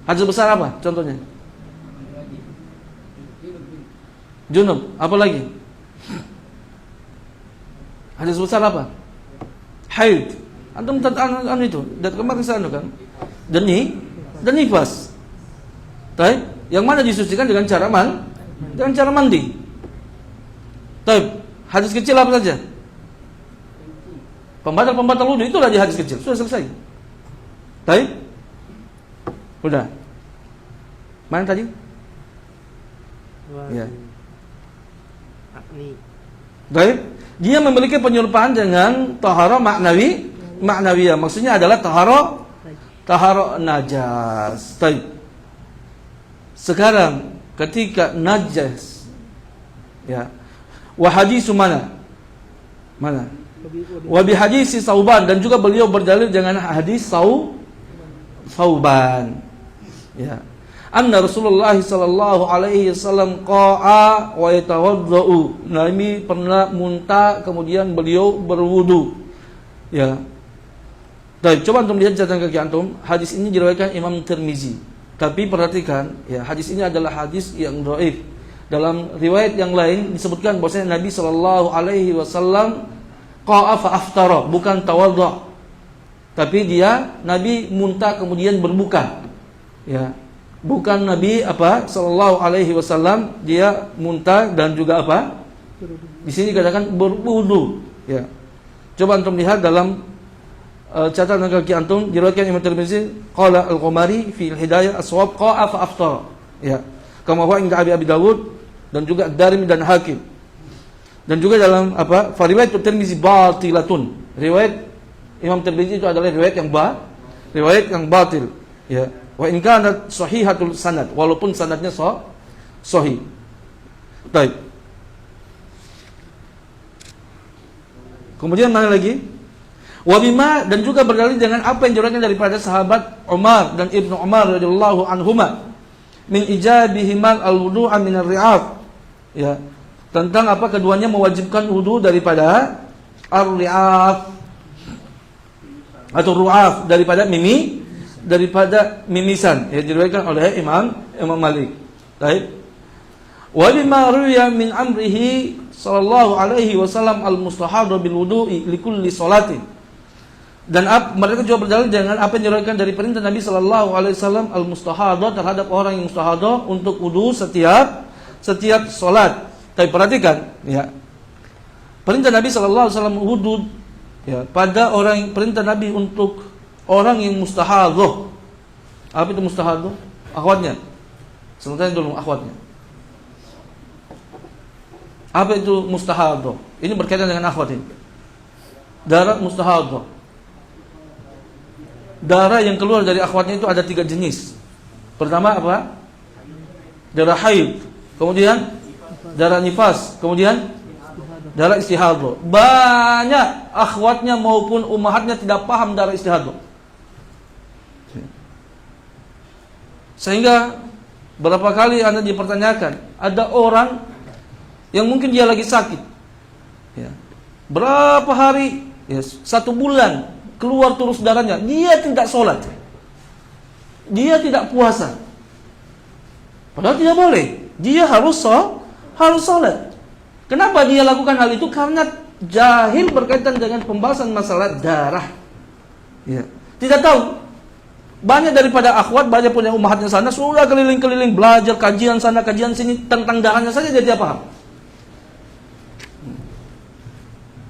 Hadas besar apa? Contohnya? Junub. Apa lagi? Hadas besar apa? Haid. Antum itu. Dan kemarin saya kan. Dan nifas. Yang mana disucikan dengan cara mandi. Hadas kecil apa saja? Pembatal wudu itulah di hadis kecil. Sudah selesai. Baik? Sudah. Mana tadi? Ya. Baik. Dia memiliki penyerupan dengan taharah maknawiyah. Maksudnya adalah taharah najas. Baik. Sekarang ketika najas, ya, wa hadisu mana? Wa bi hadisi Sauban, dan juga beliau berdalil dengan hadis Sauban. Ya. Anna Rasulullah sallallahu alaihi wasallam qa'a wa yatawaddau. Nabi pernah muntah kemudian beliau berwudu. Ya. Baik, coba antum lihat catatan kaki antum. Hadis ini diriwayatkan Imam Tirmizi. Tapi perhatikan, ya, hadis ini adalah hadis yang dhaif. Dalam riwayat yang lain disebutkan bahwasanya Nabi sallallahu alaihi wasallam qa'a fa aftara, bukan tawaddu. Tapi Nabi muntah kemudian berbuka. Ya. Bukan Nabi sallallahu alaihi wasallam dia muntah dan juga di sini dikatakan berwudu, ya. Coba antum lihat dalam catatan kaki antum diriwayatkan Imam Tirmizi qala al-Qumari fi al-Hidayah as-shawab qa'a fa aftara, ya. Kama huwa inda Abi Dawud dan juga Darimi dan Hakim. Dan juga dalam riwayat Tirmizi batilatun. Riwayat Imam Tirmizi itu adalah riwayat yang batil, ya. Wa in kanat sahihatul sanad, walaupun sanadnya sahih. Baik. Kemudian mana lagi? Wa bima, dan juga berdalil dengan apa yang diriwayatkan daripada sahabat Umar dan Ibnu Umar radhiyallahu anhuma min ijabihimal al-wudu'a min ar-ri'af. Ya. Tentang keduanya mewajibkan wudu daripada ar-ri'af atau ru'af, daripada mimisan, ya, diriwayatkan oleh Imam Malik. Baik. Wa bima ruya min amrihi sallallahu alaihi wasallam al-mustahadha bil wudu'i li kulli salatin. Dan mereka juga berdalil dengan apa yang diriwayatkan dari perintah Nabi sallallahu alaihi wasallam al-mustahadha terhadap orang yang mustahadha untuk wudu setiap salat. Tapi perhatikan, ya. Perintah Nabi sallallahu alaihi wasallam wudu, ya, pada perintah Nabi untuk orang yang mustahadhah. Apa itu mustahadhah? Akhwatnya. Sebentar dulu akhwatnya. Apa itu mustahadhah? Ini berkaitan dengan akhwat ini. Darah mustahadhah. Darah yang keluar dari akhwatnya itu ada 3 jenis. Pertama darah haid. Kemudian darah nifas. Kemudian darah istihadhah. Banyak akhwatnya maupun ummahatnya tidak paham darah istihadhah. Sehingga berapa kali Anda dipertanyakan, ada orang yang mungkin dia lagi sakit, ya, berapa hari, ya, 1 bulan keluar terus darahnya, dia tidak sholat, dia tidak puasa, padahal tidak boleh, dia harus sholat. Kenapa dia lakukan hal itu? Karena jahil berkaitan dengan pembahasan masalah darah, ya, tidak tahu. Banyak daripada akhwat, banyak punya ummahatnya sana, sudah keliling-keliling belajar kajian sana, kajian sini, tentang darahnya saja dia tidak paham.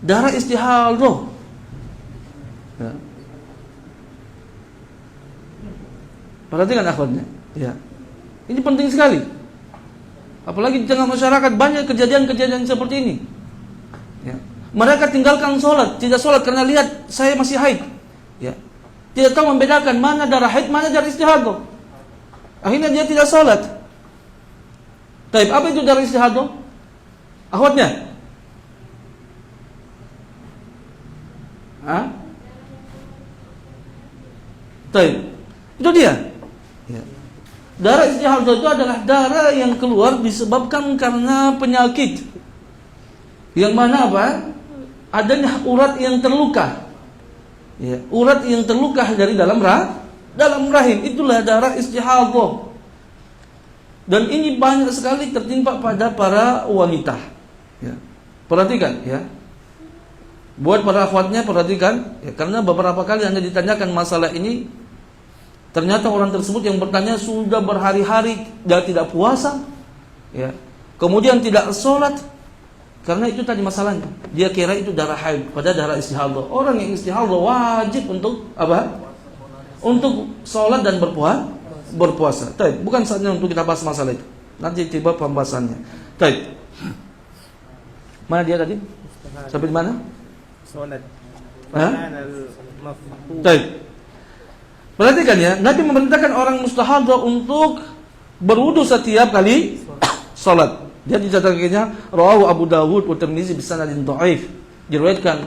Darah istihadhah, ya. Perhatikan akhwatnya, ya. Ini penting sekali. Apalagi di tengah masyarakat banyak kejadian-kejadian seperti ini, ya. Mereka tinggalkan sholat, tidak sholat karena lihat saya masih haid, ya. Tidak tahu membedakan mana darah haid, mana darah istihadhah. Akhirnya dia tidak sholat. Taib, apa itu darah istihadhah? Akhwatnya? Taib, itu dia. Ya. Darah istihadhah itu adalah darah yang keluar disebabkan karena penyakit. Yang mana adanya urat yang terluka. Ya, urat yang terluka dari dalam rahim, itulah darah istihadhah. Dan ini banyak sekali tertimpa pada para wanita. Ya. Perhatikan, ya. Buat para akhwatnya perhatikan, ya, karena beberapa kali Anda ditanyakan masalah ini, ternyata orang tersebut yang bertanya sudah berhari-hari dia tidak puasa, ya. Kemudian tidak sholat. Karena itu tadi masalahnya. Dia kira itu darah haid, pada darah istihadhah. Orang yang istihadhah wajib untuk Untuk sholat dan berpuasa. Bukan saatnya untuk kita bahas masalah itu. Nanti tiba pembahasannya. Mana dia tadi? Sampai di mana? Salat. Hah? Al-mafhum. Baik. Perhatikan ya, Nabi memerintahkan orang mustahadah untuk berwudu setiap kali salat. Dia dicatatkannya rawahu Abu Dawud wa Tirmizi bi sanadin dhaif. Diriwayatkan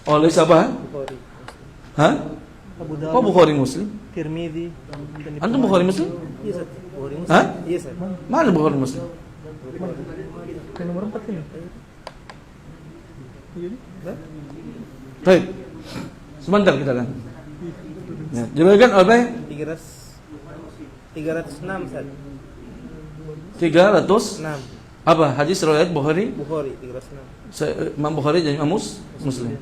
oleh siapa? Bukhari. Hah? Abu Kok Dawud, Bukhari Muslim? Tirmidzi. Antum Bukhari Muslim? Iya, Ustaz. Bukhari Muslim. Hah? Iya, Ustaz. Mana Bukhari Muslim? Nomor 4 ini. Baik. Sebentar kita kan. Ya, diriwayatkan oleh 306, Ustaz. 300 6. apa? Hadis riwayat Bukhari, Bukhari 306. Imam Bukhari dan Imam Muslim.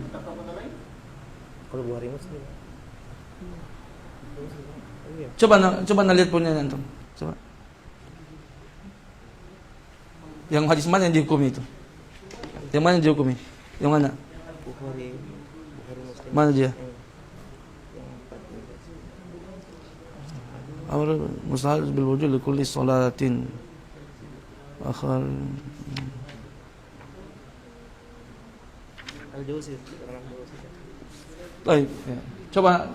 Kalau Bukhari Muslim. Iya. Coba lihat punya antum. Coba. Yang hadis mana yang dihukumi itu? Yang mana yang dihukumi? Yang mana? Bukhari Muslim. Mana dia? Amr mustahil bil wujud li kulli salatin. Akhar Al-Jauzi. Baik, ya. Coba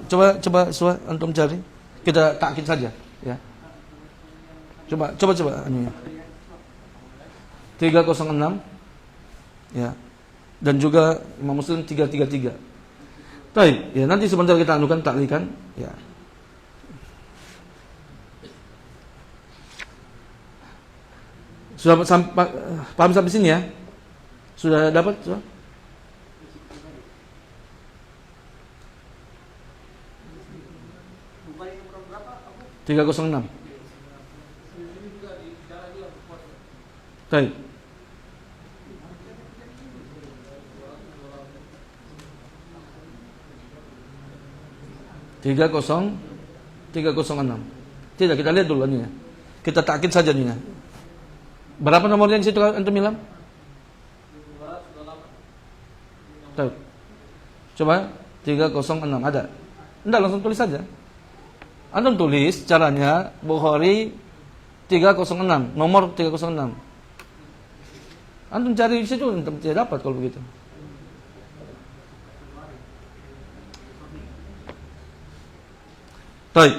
antum cari. Kita takkid saja, ya. Coba anunya. 306 ya. Dan juga Imam Muslim 333. Baik, ya nanti sebentar kita anukan taklikan, ya. Sudah paham sampai sini ya? Sudah dapat? Sudah? Bukhari nomor berapa? Abu? 306. Baik. Tiga kosong enam. Tidak, kita lihat dulu anunya. Kita takkid saja anunya. Berapa nomornya di situ antum bilang? Tahu. Coba 306 ada. Enggak, langsung tulis saja. Antum tulis caranya Bukhari 306, nomor 306. Antum cari di situ antum tidak dapat kalau begitu. Baik.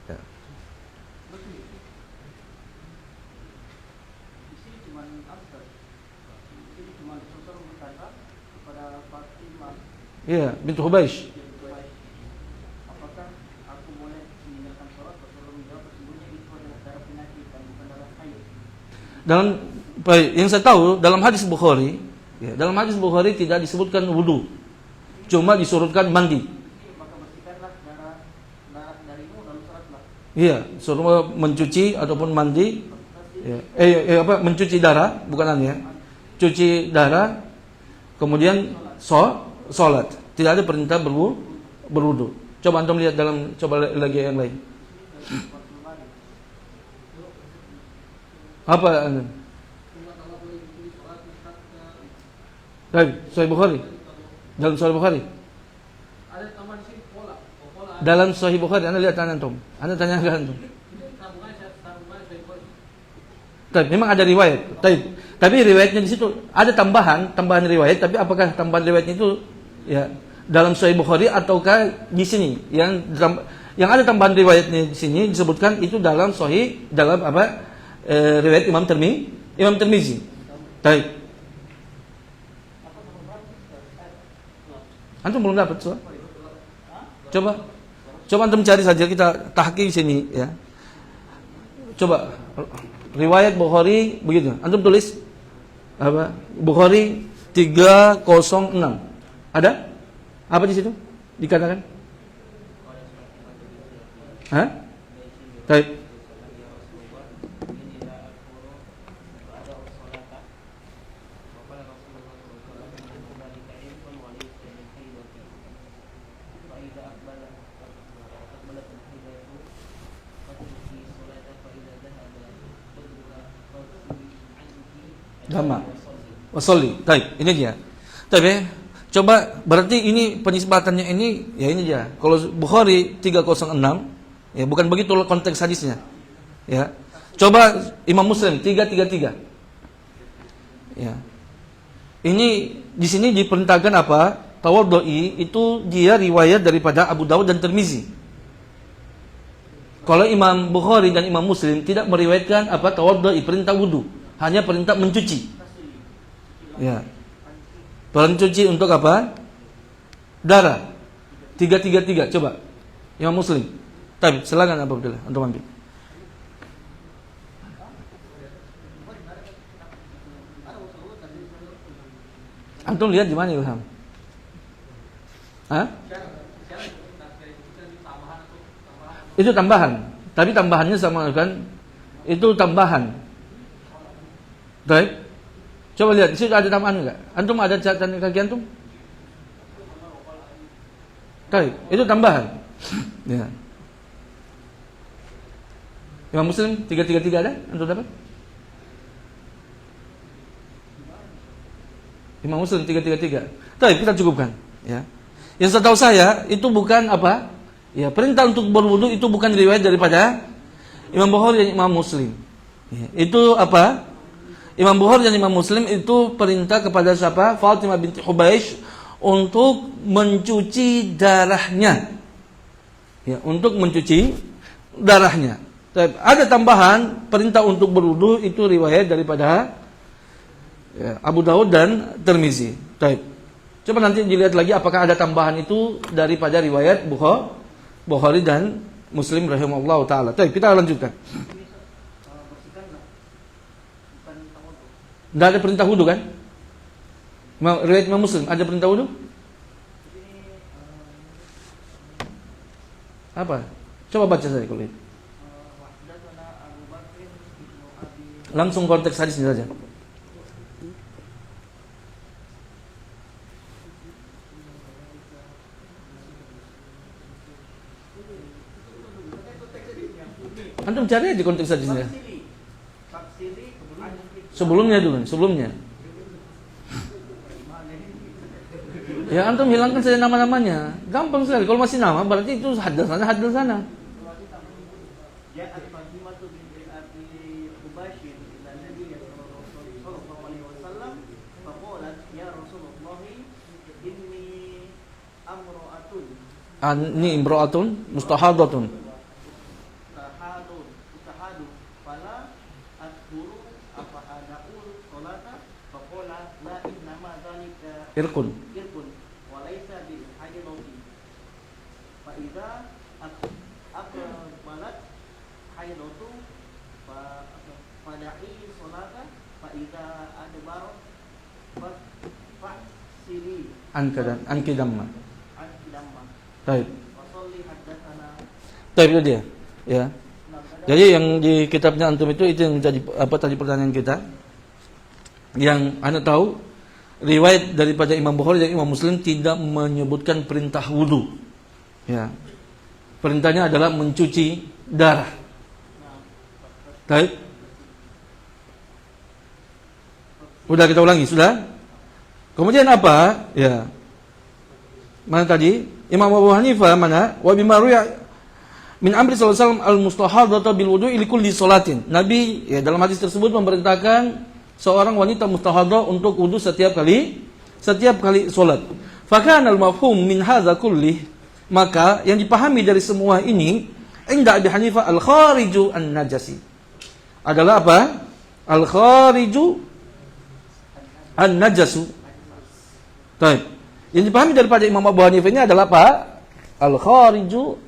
Ya. Di sini cuma Abdul. Di sini cuma Rasul berkata kepada Fatimah, Iya, bintu Hubaish. apakah aku boleh meninggalkan sholat? Rasulullah menjawab, sesungguhnya itu adalah darah penyakit dan bukan darah haid. Dalam baik, yang saya tahu dalam hadis Bukhari, ya, dalam hadis Bukhari tidak disebutkan wudu. Cuma disuruhkan mandi. Maka bersihkanlah darah darimu lalu sholatlah. Iya, suruh mencuci ataupun mandi. Ya. Mencuci darah, bukan ya. Cuci darah, kemudian sholat. Tidak ada perintah berwudu. Coba antum lihat coba lagi yang lain. Apa anda? Baik, Sahih Bukhari. Dalam Sahih Bukhari. Dalam Sahih Bukhari, anda lihat antum. Anda tanyakan antum. Memang ada riwayat. Tapi riwayatnya di situ ada tambahan riwayat. Tapi apakah tambahan riwayatnya itu ya dalam Sahih Bukhari ataukah di sini yang ada tambahan riwayatnya di sini disebutkan itu dalam riwayat Imam Tirmizi. Baik. Antum belum dapat soal? Coba antum cari saja, kita tahqiq sini ya. Coba riwayat Bukhari begitu. Antum tulis apa? Bukhari 306. Ada? Apa di situ? Dikatakan? Hah? Baik. Dhamma wasolli. Baik, ini dia. Tapi coba berarti ini penisbatannya ini ya ini dia. Kalau Bukhari 306 ya bukan begitu konteks hadisnya. Ya. Coba Imam Muslim 333. Ya. Ini di sini diperintahkan apa? Tawaddu'i itu dia riwayat daripada Abu Dawud dan Tirmizi. Kalau Imam Bukhari dan Imam Muslim tidak meriwayatkan apa tawaddu'i, perintah wudu, hanya perintah mencuci. Ya. Mencuci untuk apa? Darah. 333 coba. Imam Muslim. Tapi silakan Abu Abdullah untuk ambil. Antum lihat di mana Ilham? Hah? Itu tambahan. Tapi tambahannya sama kan? Itu tambahan. Baik. Coba lihat, di situ ada tambahan enggak? Antum ada catatan kaki antum? Baik, itu tambahan. Ya. Imam Muslim 333 ada? Antum dapat? Imam Muslim 333. Baik, kita cukupkan, ya. Yang setahu saya itu bukan apa? Ya, perintah untuk berwudu itu bukan riwayat daripada Imam Bukhari dan Imam Muslim. Ya, itu apa? Imam Bukhari dan Imam Muslim itu perintah kepada siapa? Fatimah binti Hubaish untuk mencuci darahnya. Ya, untuk mencuci darahnya. Ada tambahan perintah untuk berwudu itu riwayat daripada ya, Abu Dawud dan Tirmizi. Baik. Coba nanti dilihat lagi apakah ada tambahan itu daripada riwayat Bukhari dan Muslim rahimahullah taala. Baik, kita lanjutkan. Tidak ada perintah wudu kan? Riwayat Imam Muslim ada perintah wudu? Apa? Coba baca saya kalau itu. Langsung konteks hadisnya saja. Antum cari di konteks hadisnya. Sebelumnya dulu, sebelumnya. Ya antum hilangkan saja nama-namanya. Gampang sekali. Kalau masih nama berarti itu hadal sana. Ini imra'atun mustahadatun. Irkun. Walaysa bil haidati. Fa idza aqbalat haidatu fada'i salata fa idza adbar fa sili Anki damma. Baik. Wasalli haddatsana. Baik, itu dia. Ya. Jadi yang di kitabnya antum itu yang jadi apa tadi pertanyaan kita. Yang anda tahu riwayat daripada Imam Bukhari dan Imam Muslim tidak menyebutkan perintah wudu. Ya. Perintahnya adalah mencuci darah. Baik. Sudah kita ulangi, sudah? Kemudian apa? Ya. Mana tadi? Imam Abu Hanifah mana? Wa bima ruya min amri sallallahu alaihi wasallam al-mustahadhata bil wudu'i li kulli salatin. Nabi ya dalam hadis tersebut memerintahkan seorang wanita mustahadah untuk wudu setiap kali salat. Fakana al-mafhum min hadza kullih, maka yang dipahami dari semua ini inda Abi Hanifah al-khariju an-najasi adalah apa? Al-khariju an-najasu. Baik. Yang dipahami daripada Imam Abu Hanifah ini adalah apa? Al-khariju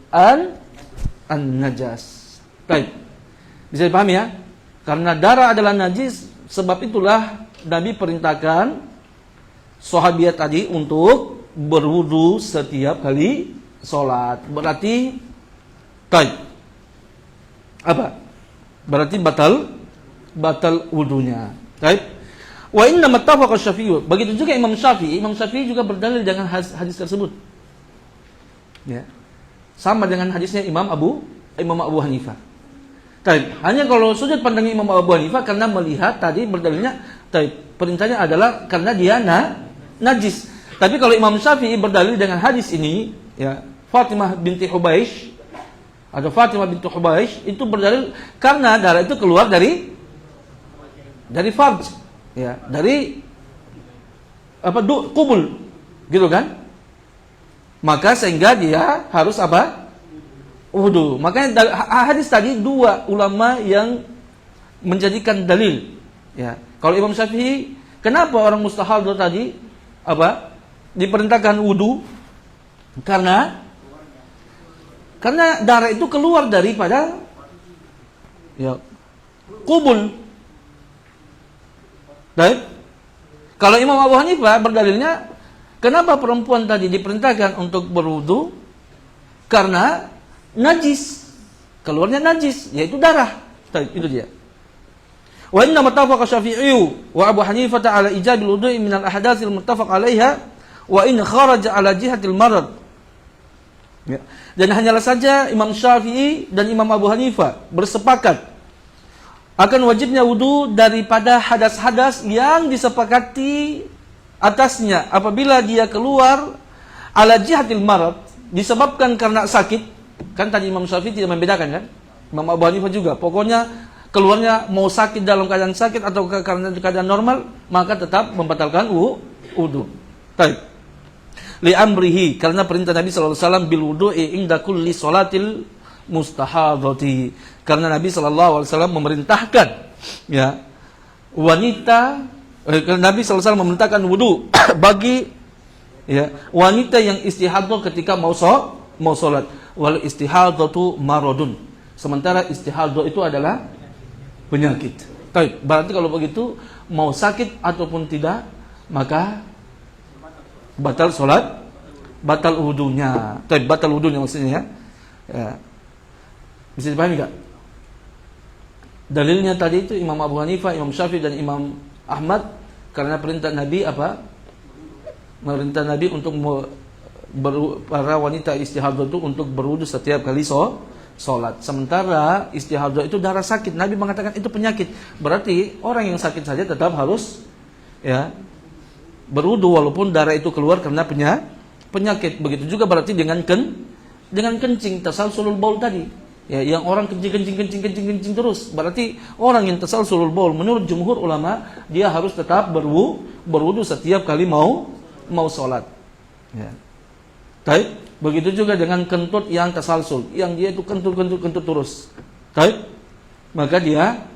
an-najas. Baik. Bisa dipahami ya? Karena darah adalah najis, sebab itulah Nabi perintahkan sahabiat tadi untuk berwudu setiap kali sholat. Berarti baik. Apa? Berarti batal wudunya. Baik. Wa inna mattafaqa Syafi'i. Begitu juga Imam Syafi'i juga berdalil dengan hadis tersebut. Ya. Sama dengan hadisnya Imam Abu Hanifah. Baik, hanya kalau sudut pandang Imam Abu Hanifah karena melihat tadi berdalilnya, perintahnya adalah karena dia najis. Tapi kalau Imam Syafi'i berdalil dengan hadis ini, ya, Fatimah binti Hubaish itu berdalil karena darah itu keluar dari farj, ya, dari kubul, gitu kan? Maka sehingga dia harus apa? Wudu. Makanya hadis tadi dua ulama yang menjadikan dalil. Ya, kalau Imam Syafi'i, kenapa orang mustahadah tadi apa? Diperintahkan wudu? Karena darah itu keluar daripada ya kubul. Baik. Kalau Imam Abu Hanifah berdalilnya, kenapa perempuan tadi diperintahkan untuk berwudu? Karena najis, keluarnya najis, yaitu darah. Baik, itu dia. Wa inna mattafaqa Syafi'i wa Abu Hanifah ala ijabil wudu'i min al-ahdatsil muttafaq 'alaiha wa in kharaja ala jihatil marad. Ya. Dan hanyalah saja Imam Syafi'i dan Imam Abu Hanifah bersepakat akan wajibnya wudu daripada hadas-hadas yang disepakati atasnya apabila dia keluar ala jihatil marad, disebabkan karena sakit. Kan tadi Imam Syafi'i tidak membedakan kan? Imam Abu Hanifah juga. Pokoknya keluarnya mau sakit dalam keadaan sakit atau karena keadaan normal, maka tetap membatalkan wudu. Baik. Li amrihi, karena perintah Nabi sallallahu alaihi wasallam bil wudu'i inda kulli sholatil mustahadhati. Karena Nabi sallallahu alaihi wasallam memerintahkan ya wanita Nabi sallallahu alaihi wasallam memerintahkan wudu bagi ya wanita yang istihadah ketika mau salat. Wal istihadatu maradun. Sementara istihadah itu adalah penyakit. Baik, berarti kalau begitu mau sakit ataupun tidak maka batal sholat, batal wudunya. Batal wudunya maksudnya ya. Bisa dipahami enggak? Dalilnya tadi itu Imam Abu Hanifah, Imam Syafi'i dan Imam Ahmad karena perintah Nabi apa? Perintah Nabi untuk para wanita istihadah itu untuk berwudu setiap kali sholat. Sementara istihadah itu darah sakit. Nabi mengatakan itu penyakit. Berarti orang yang sakit saja tetap harus ya berwudu walaupun darah itu keluar karena penyakit. Begitu juga berarti dengan kencing tasalsulul baul tadi. Ya, yang orang kencing terus. Berarti orang yang tasalsulul baul menurut jumhur ulama dia harus tetap berwudu setiap kali mau sholat. Ya. Baik, begitu juga dengan kentut yang tasalsul, yang dia itu kentut terus. Baik. Maka dia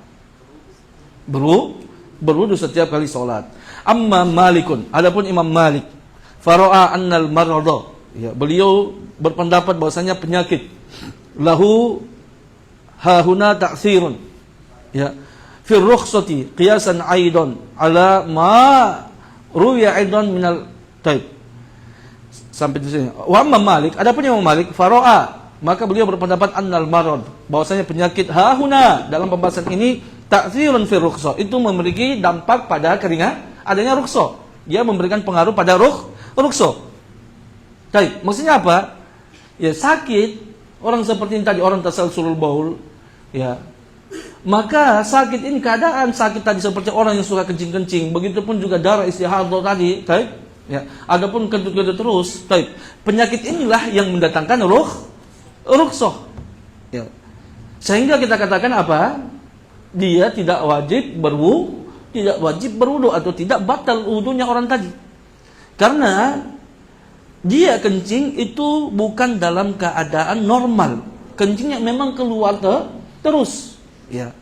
berwudu setiap kali sholat. Amma Malikun, adapun Imam Malik, fara'a annal marada, ya, beliau berpendapat bahwasanya penyakit lahu hahuna ta'thirun, ya, fi rukhsati qiyasan aidan ala ma ruwiya aidan minal taib. Sampai di sini. Wa amma Malik, adapun Imam Malik, fara'a, maka beliau berpendapat annal marad, bahwasanya penyakit hahuna dalam pembahasan ini ta'thirun fi rukhsah, itu memiliki dampak pada keringat adanya rukhsah. Dia memberikan pengaruh pada rukhsah. Baik, maksudnya apa? Ya sakit, orang seperti ini tadi, orang tasalsulul baul, ya. Maka sakit ini keadaan sakit tadi seperti orang yang suka kencing-kencing, begitupun juga darah istihadah tadi, baik? Ya. Adapun kentut-kentut terus, baik. Penyakit inilah yang mendatangkan rukhsah. Ya. Sehingga kita katakan apa? Dia tidak wajib berwudu atau tidak batal wudunya orang tadi. Karena dia kencing itu bukan dalam keadaan normal. Kencingnya memang keluar terus, ya.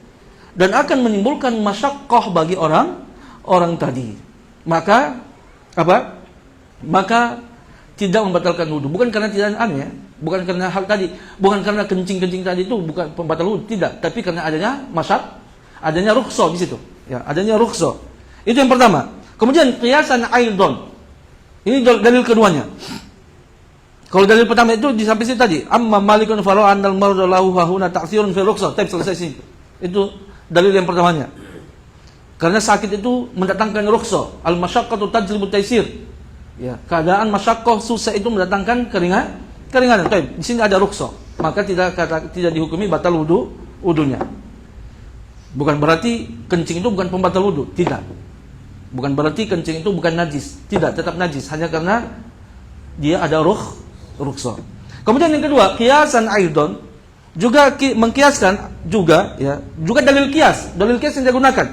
Dan akan menimbulkan masyaqqah bagi orang tadi. Maka apa? Maka tidak membatalkan wudu. Bukan karena tidak ya. Bukan karena hal tadi, bukan karena kencing-kencing tadi itu bukan pembatal wudu, tidak, tapi karena adanya rukhsah di situ. Ya, adanya rukhsah. Itu yang pertama. Kemudian qiyasan aidan. Ini dalil keduanya. Kalau dalil pertama itu di sampai situ tadi, amma Malikun fara'a annal marada lahu hahuna ta'thirun fi rukhsah. Selesai sini. Itu dalil yang pertamanya. Karena sakit itu mendatangkan rukhsah. Al-masyaqqatu tajlibu taysir. Ya, keadaan masyaqqah susah itu mendatangkan keringanan. Di sini ada rukhsah. Maka tidak dihukumi batal wudunya. Bukan berarti kencing itu bukan pembatal wudu, tidak. Bukan berarti kencing itu bukan najis, tidak, tetap najis hanya karena dia ada rukhsah. Kemudian yang kedua, qiyasan aidan, juga mengkiaskan juga ya, juga dalil kias yang digunakan.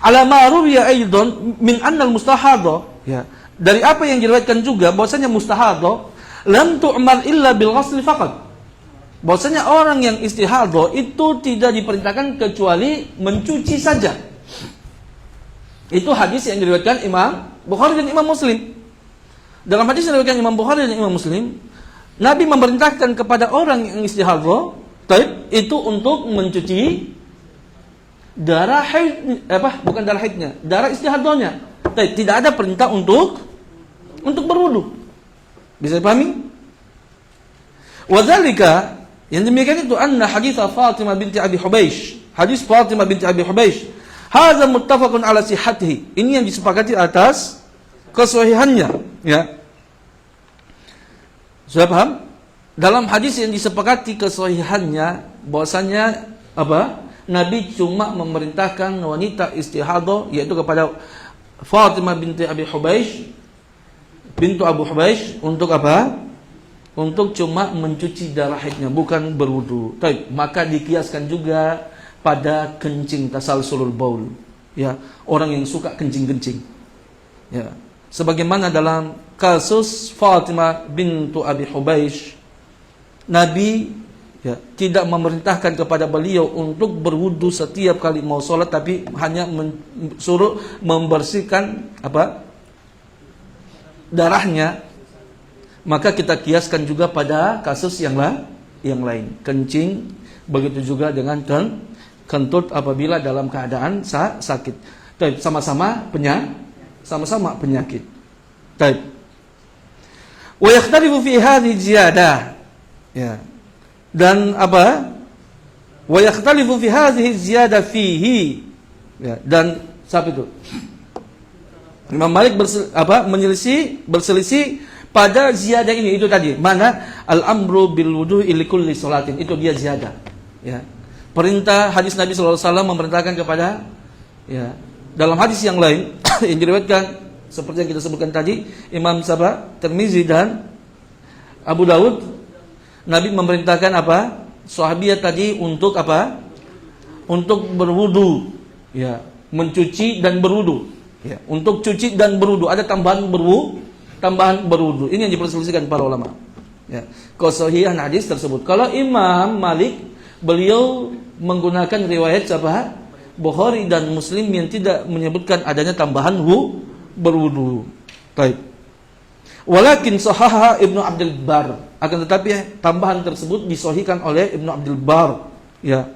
ala ma ruwiya aidan min anna al-mustahadha, ya, dari apa yang diriwayatkan juga bahwasanya mustahadha lam tu'mar illa bil ghusl faqat. Bahwasanya orang yang istihadha itu tidak diperintahkan kecuali mencuci saja. Itu hadis yang diriwayatkan Imam Bukhari dan Imam Muslim. Dalam hadis yang diriwayatkan Imam Bukhari dan Imam Muslim, Nabi memerintahkan kepada orang yang istihadha itu untuk mencuci darah haid, bukan darah haidnya, darah istihadhanya. Tidak ada perintah untuk berwudu. Bisa dipahami? Wadzalika, yang demikian itu anna hadits Fatimah binti Abi Hubaysh, hadis Fatimah binti Abi Hubaysh, hadza muttafaqun ala sihhatihi. Ini yang disepakati atas kesahihannya, ya. Sudah paham? Dalam hadis yang disepakati kesahihannya bahwasanya Nabi cuma memerintahkan wanita istihadha, yaitu kepada Fatimah binti Abi Hubaysh, bintu Abu Hubaysh, untuk untuk cuma mencuci darah haidnya, bukan berwudu. Maka dikiaskan juga pada kencing tasalsulul baul, ya, orang yang suka kencing-kencing, ya. Sebagaimana dalam kasus Fatimah bintu Abi Hubaysh, Nabi, ya, tidak memerintahkan kepada beliau untuk berwudu setiap kali mau sholat, tapi hanya suruh membersihkan darahnya. Maka kita kiaskan juga pada kasus yang lain, kencing, begitu juga dengan kentut apabila dalam keadaan sakit. Sama-sama penyakit. Wa yakhtalifu fi hadhihi ziyadah, ya. Dan wa yakhtalifu fi hadhihi ziyadah fihi, ya. Dan siapa itu? Imam Malik berselisih pada ziyadah ini, itu tadi. Mana al-amru bil wudu'i li kulli salatin, itu dia ziyadah, ya. Perintah hadis Nabi sallallahu alaihi wasallam memerintahkan kepada, ya, dalam hadis yang lain yang diriwayatkan seperti yang kita sebutkan tadi, Imam Tirmizi dan Abu Daud, Nabi memerintahkan sahabiat tadi untuk untuk berwudu, ya, mencuci dan berwudu, ya, untuk cuci dan berwudu. Ada tambahan berwudu. Ini yang diperselisihkan para ulama, ya, kesahihan hadis tersebut. Kalau Imam Malik, beliau menggunakan riwayat Bukhari dan Muslim yang tidak menyebutkan adanya tambahan berwudu. Baik. Walakin sahaha Ibnu Abdul Bar, akan tetapi tambahan tersebut disahihkan oleh Ibnu Abdul Bar, ya.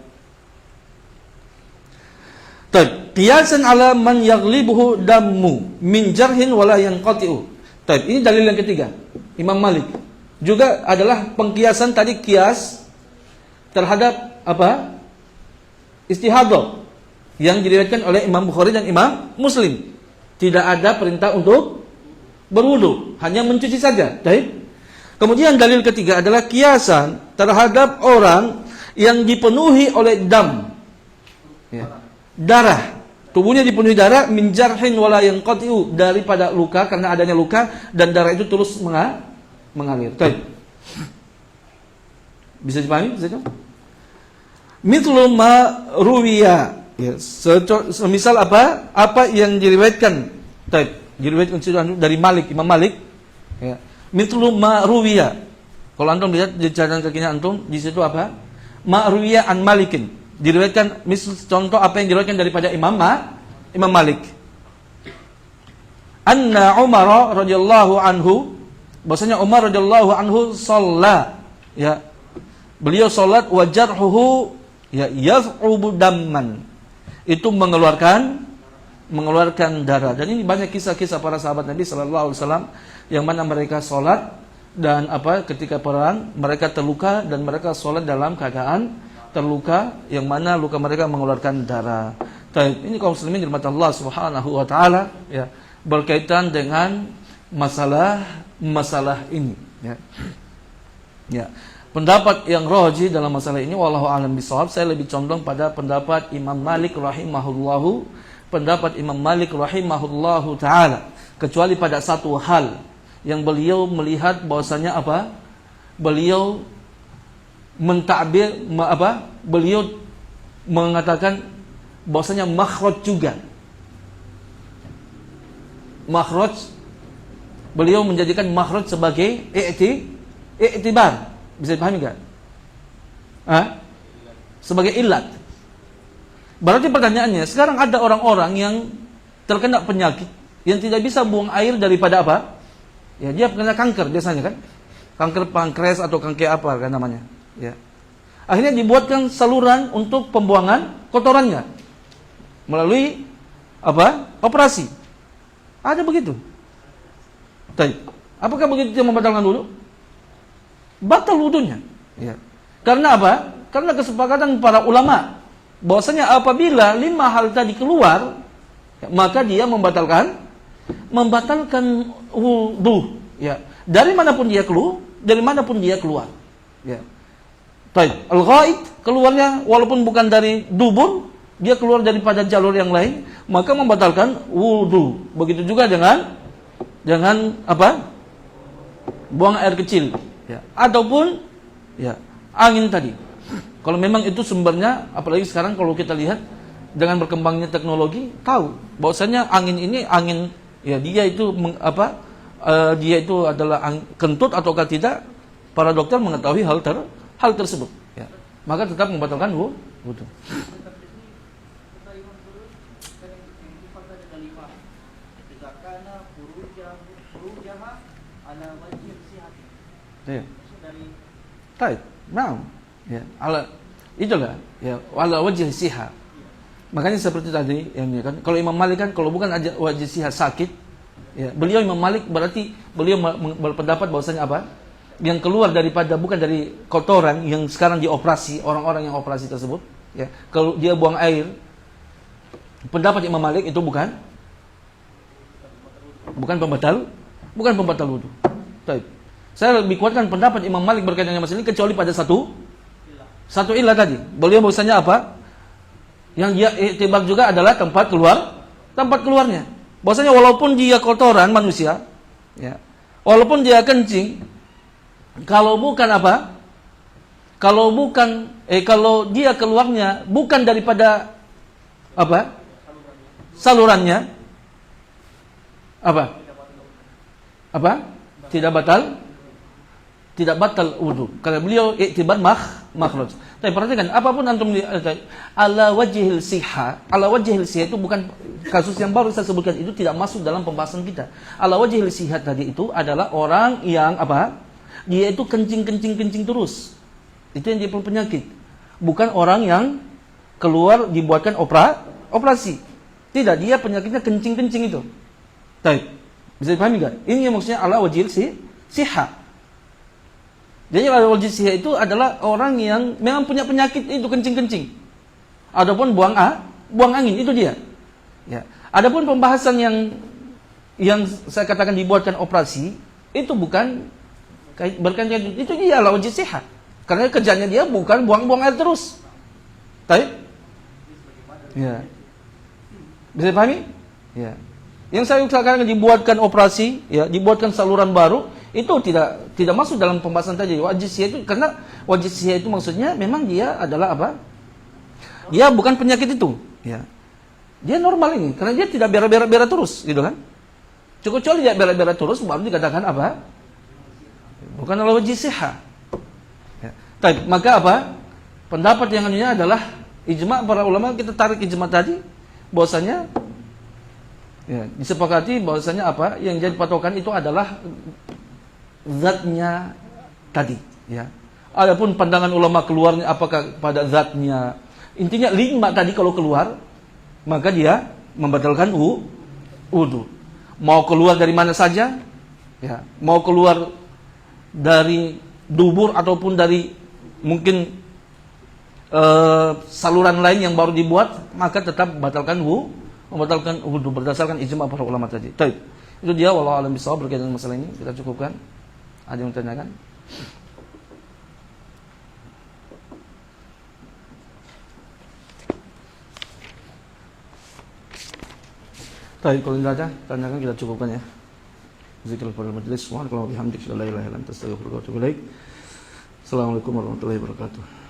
Qiyasan ala man yaghlibuhu dammu min jarhin wala yanqati'u. Ini dalil yang ketiga. Imam Malik juga adalah pengkiasan tadi, kias terhadap istihadha yang diriwayatkan oleh Imam Bukhari dan Imam Muslim. Tidak ada perintah untuk berwudu, hanya mencuci saja. Kemudian dalil ketiga adalah kiasan terhadap orang yang dipenuhi oleh dam, ya, darah, tubuhnya dipenuhi darah, min jarhin wala yanqati'u, daripada luka, karena adanya luka dan darah itu terus mengalir. Bisa dipahami? Mithlu ma ruwiya, ya, semisal apa yang diriwayatkan dari Malik, Imam Malik, ya. Mithlu ma ruwiya. Kalau antum lihat di catatan kakinya antum, di situ ma ruwiya an Malikin, diriwayatkan, contoh apa yang diriwayatkan daripada Imam Malik. Anna Umar radhiyallahu anhu, bahwasanya Umar radhiyallahu anhu shalla, ya, beliau salat, wa jarhuhu, ya, yaf'ubu damman, itu mengeluarkan darah. Dan ini banyak kisah-kisah para sahabat Nabi sallallahu alaihi wasallam yang mana mereka salat dan ketika perang mereka terluka dan mereka salat dalam keadaan terluka, yang mana luka mereka mengeluarkan darah. Ini kaum muslimin dirahmati Allah Subhanahu wa taala, ya, berkaitan dengan masalah ini, ya. Ya. Pendapat yang rajih dalam masalah ini, wallahu a'lam bishawab, saya lebih condong pada pendapat Imam Malik rahimahullahu taala, kecuali pada satu hal yang beliau melihat bahwasanya beliau mentakbir beliau mengatakan bahwasanya makhraj juga, makhraj, beliau menjadikan makhraj sebagai i'tibar. Bisa dipahami enggak? Sebagai ilat. Berarti pertanyaannya, sekarang ada orang-orang yang terkena penyakit yang tidak bisa buang air daripada apa? Ya, dia kena kanker biasanya kan? Kanker pankreas atau kanker apa kan namanya? Ya. Akhirnya dibuatkan saluran untuk pembuangan kotorannya melalui apa? Operasi. Ada begitu. Baik. Apakah begitu yang membatalkan wudu? Batal wudunya. Ya. Karena apa? Karena kesepakatan para ulama bahwasanya apabila 5 hal tadi keluar, maka dia membatalkan wudu. Ya. Dari manapun dia keluar. Ya. Baik. Al-ghaid keluarnya walaupun bukan dari dubur, dia keluar daripada jalur yang lain, maka membatalkan wudu. Begitu juga dengan apa? Buang air kecil. Ya. Ataupun ya, angin tadi. Kalau memang itu sumbernya, apalagi sekarang kalau kita lihat dengan berkembangnya teknologi, tahu bahwasanya angin ini ya dia itu dia itu adalah kentut ataukah tidak, para dokter mengetahui hal tersebut. Ya. Maka tetap membatalkan wudu. Ya. Baik, nah, ya, itulah, ya, ala wajh siha. Makanya seperti tadi, ya kan, kalau Imam Malik kan, kalau bukan wajh siha sakit, ya, beliau Imam Malik berarti beliau berpendapat bahwasanya apa? Yang keluar daripada bukan dari kotoran yang sekarang dioperasi, orang-orang yang operasi tersebut, ya, kalau dia buang air, pendapat Imam Malik itu bukan pembatal wudu. Baik. Saya lebih kuatkan pendapat Imam Malik berkaitan dengan masalah ini kecuali pada satu ilah tadi. Beliau bahwasanya apa? Yang dia i'tibar juga adalah tempat keluarnya. Bahwasanya walaupun dia kotoran manusia, ya, walaupun dia kencing, kalau dia keluarnya bukan daripada apa? Salurannya apa? Tidak batal wudu. Karena beliau i'tibar makhraj. Tapi perhatikan, apapun antum ala wajhil siha itu bukan kasus yang baru saya sebutkan, itu tidak masuk dalam pembahasan kita. Ala wajhil siha tadi itu adalah orang yang apa? Dia itu kencing terus. Itu yang dia penyakit. Bukan orang yang keluar dibuatkan operasi. Tidak, dia penyakitnya kencing itu. Baik. Bisa dipahami enggak? Ini yang maksudnya ala wajhil siha. Jadi wajh siha itu adalah orang yang memang punya penyakit itu kencing. Adapun buang angin itu dia. Ya. Adapun pembahasan yang saya katakan dibuatkan operasi itu bukan berkaitan itu dia wajh siha. Karena kerjanya dia bukan buang air terus. Ya. Bisa dipahami? Ya. Yang saya katakan dibuatkan operasi, ya, dibuatkan saluran baru, itu tidak masuk dalam pembahasan tadi wajh siha itu, karena wajh siha itu maksudnya memang dia adalah apa? Dia bukan penyakit itu, ya. Dia normal ini karena dia tidak berak terus, gitu kan? Kecuali dia berak terus baru dikatakan apa? Bukan adalah wajh siha. Ya. Tapi maka apa? Pendapat yang anunya adalah ijma' para ulama, kita tarik ijma' tadi bahwasanya ya, disepakati bahwasanya apa? Yang jadi patokan itu adalah zatnya tadi, ya. Adapun pandangan ulama keluarnya apakah pada zatnya, intinya 5 tadi kalau keluar maka dia membatalkan wudu. Mau keluar dari mana saja, ya, mau keluar dari dubur ataupun dari mungkin saluran lain yang baru dibuat, maka tetap membatalkan wudu berdasarkan ijma' para ulama tadi. Baik. Itu dia, wallahu a'lam bishawab berkaitan dengan masalah ini. Kita cukupkan. Ada yang tanyakan? Baik, kalau tidak ada, tanyakan, kita cukupkan ya. Zikir pada majelis. Subhanallah wa bihamdihi, la ilaha illa anta, astaghfiruka wa atubu ilaik. Assalamualaikum warahmatullahi wabarakatuh.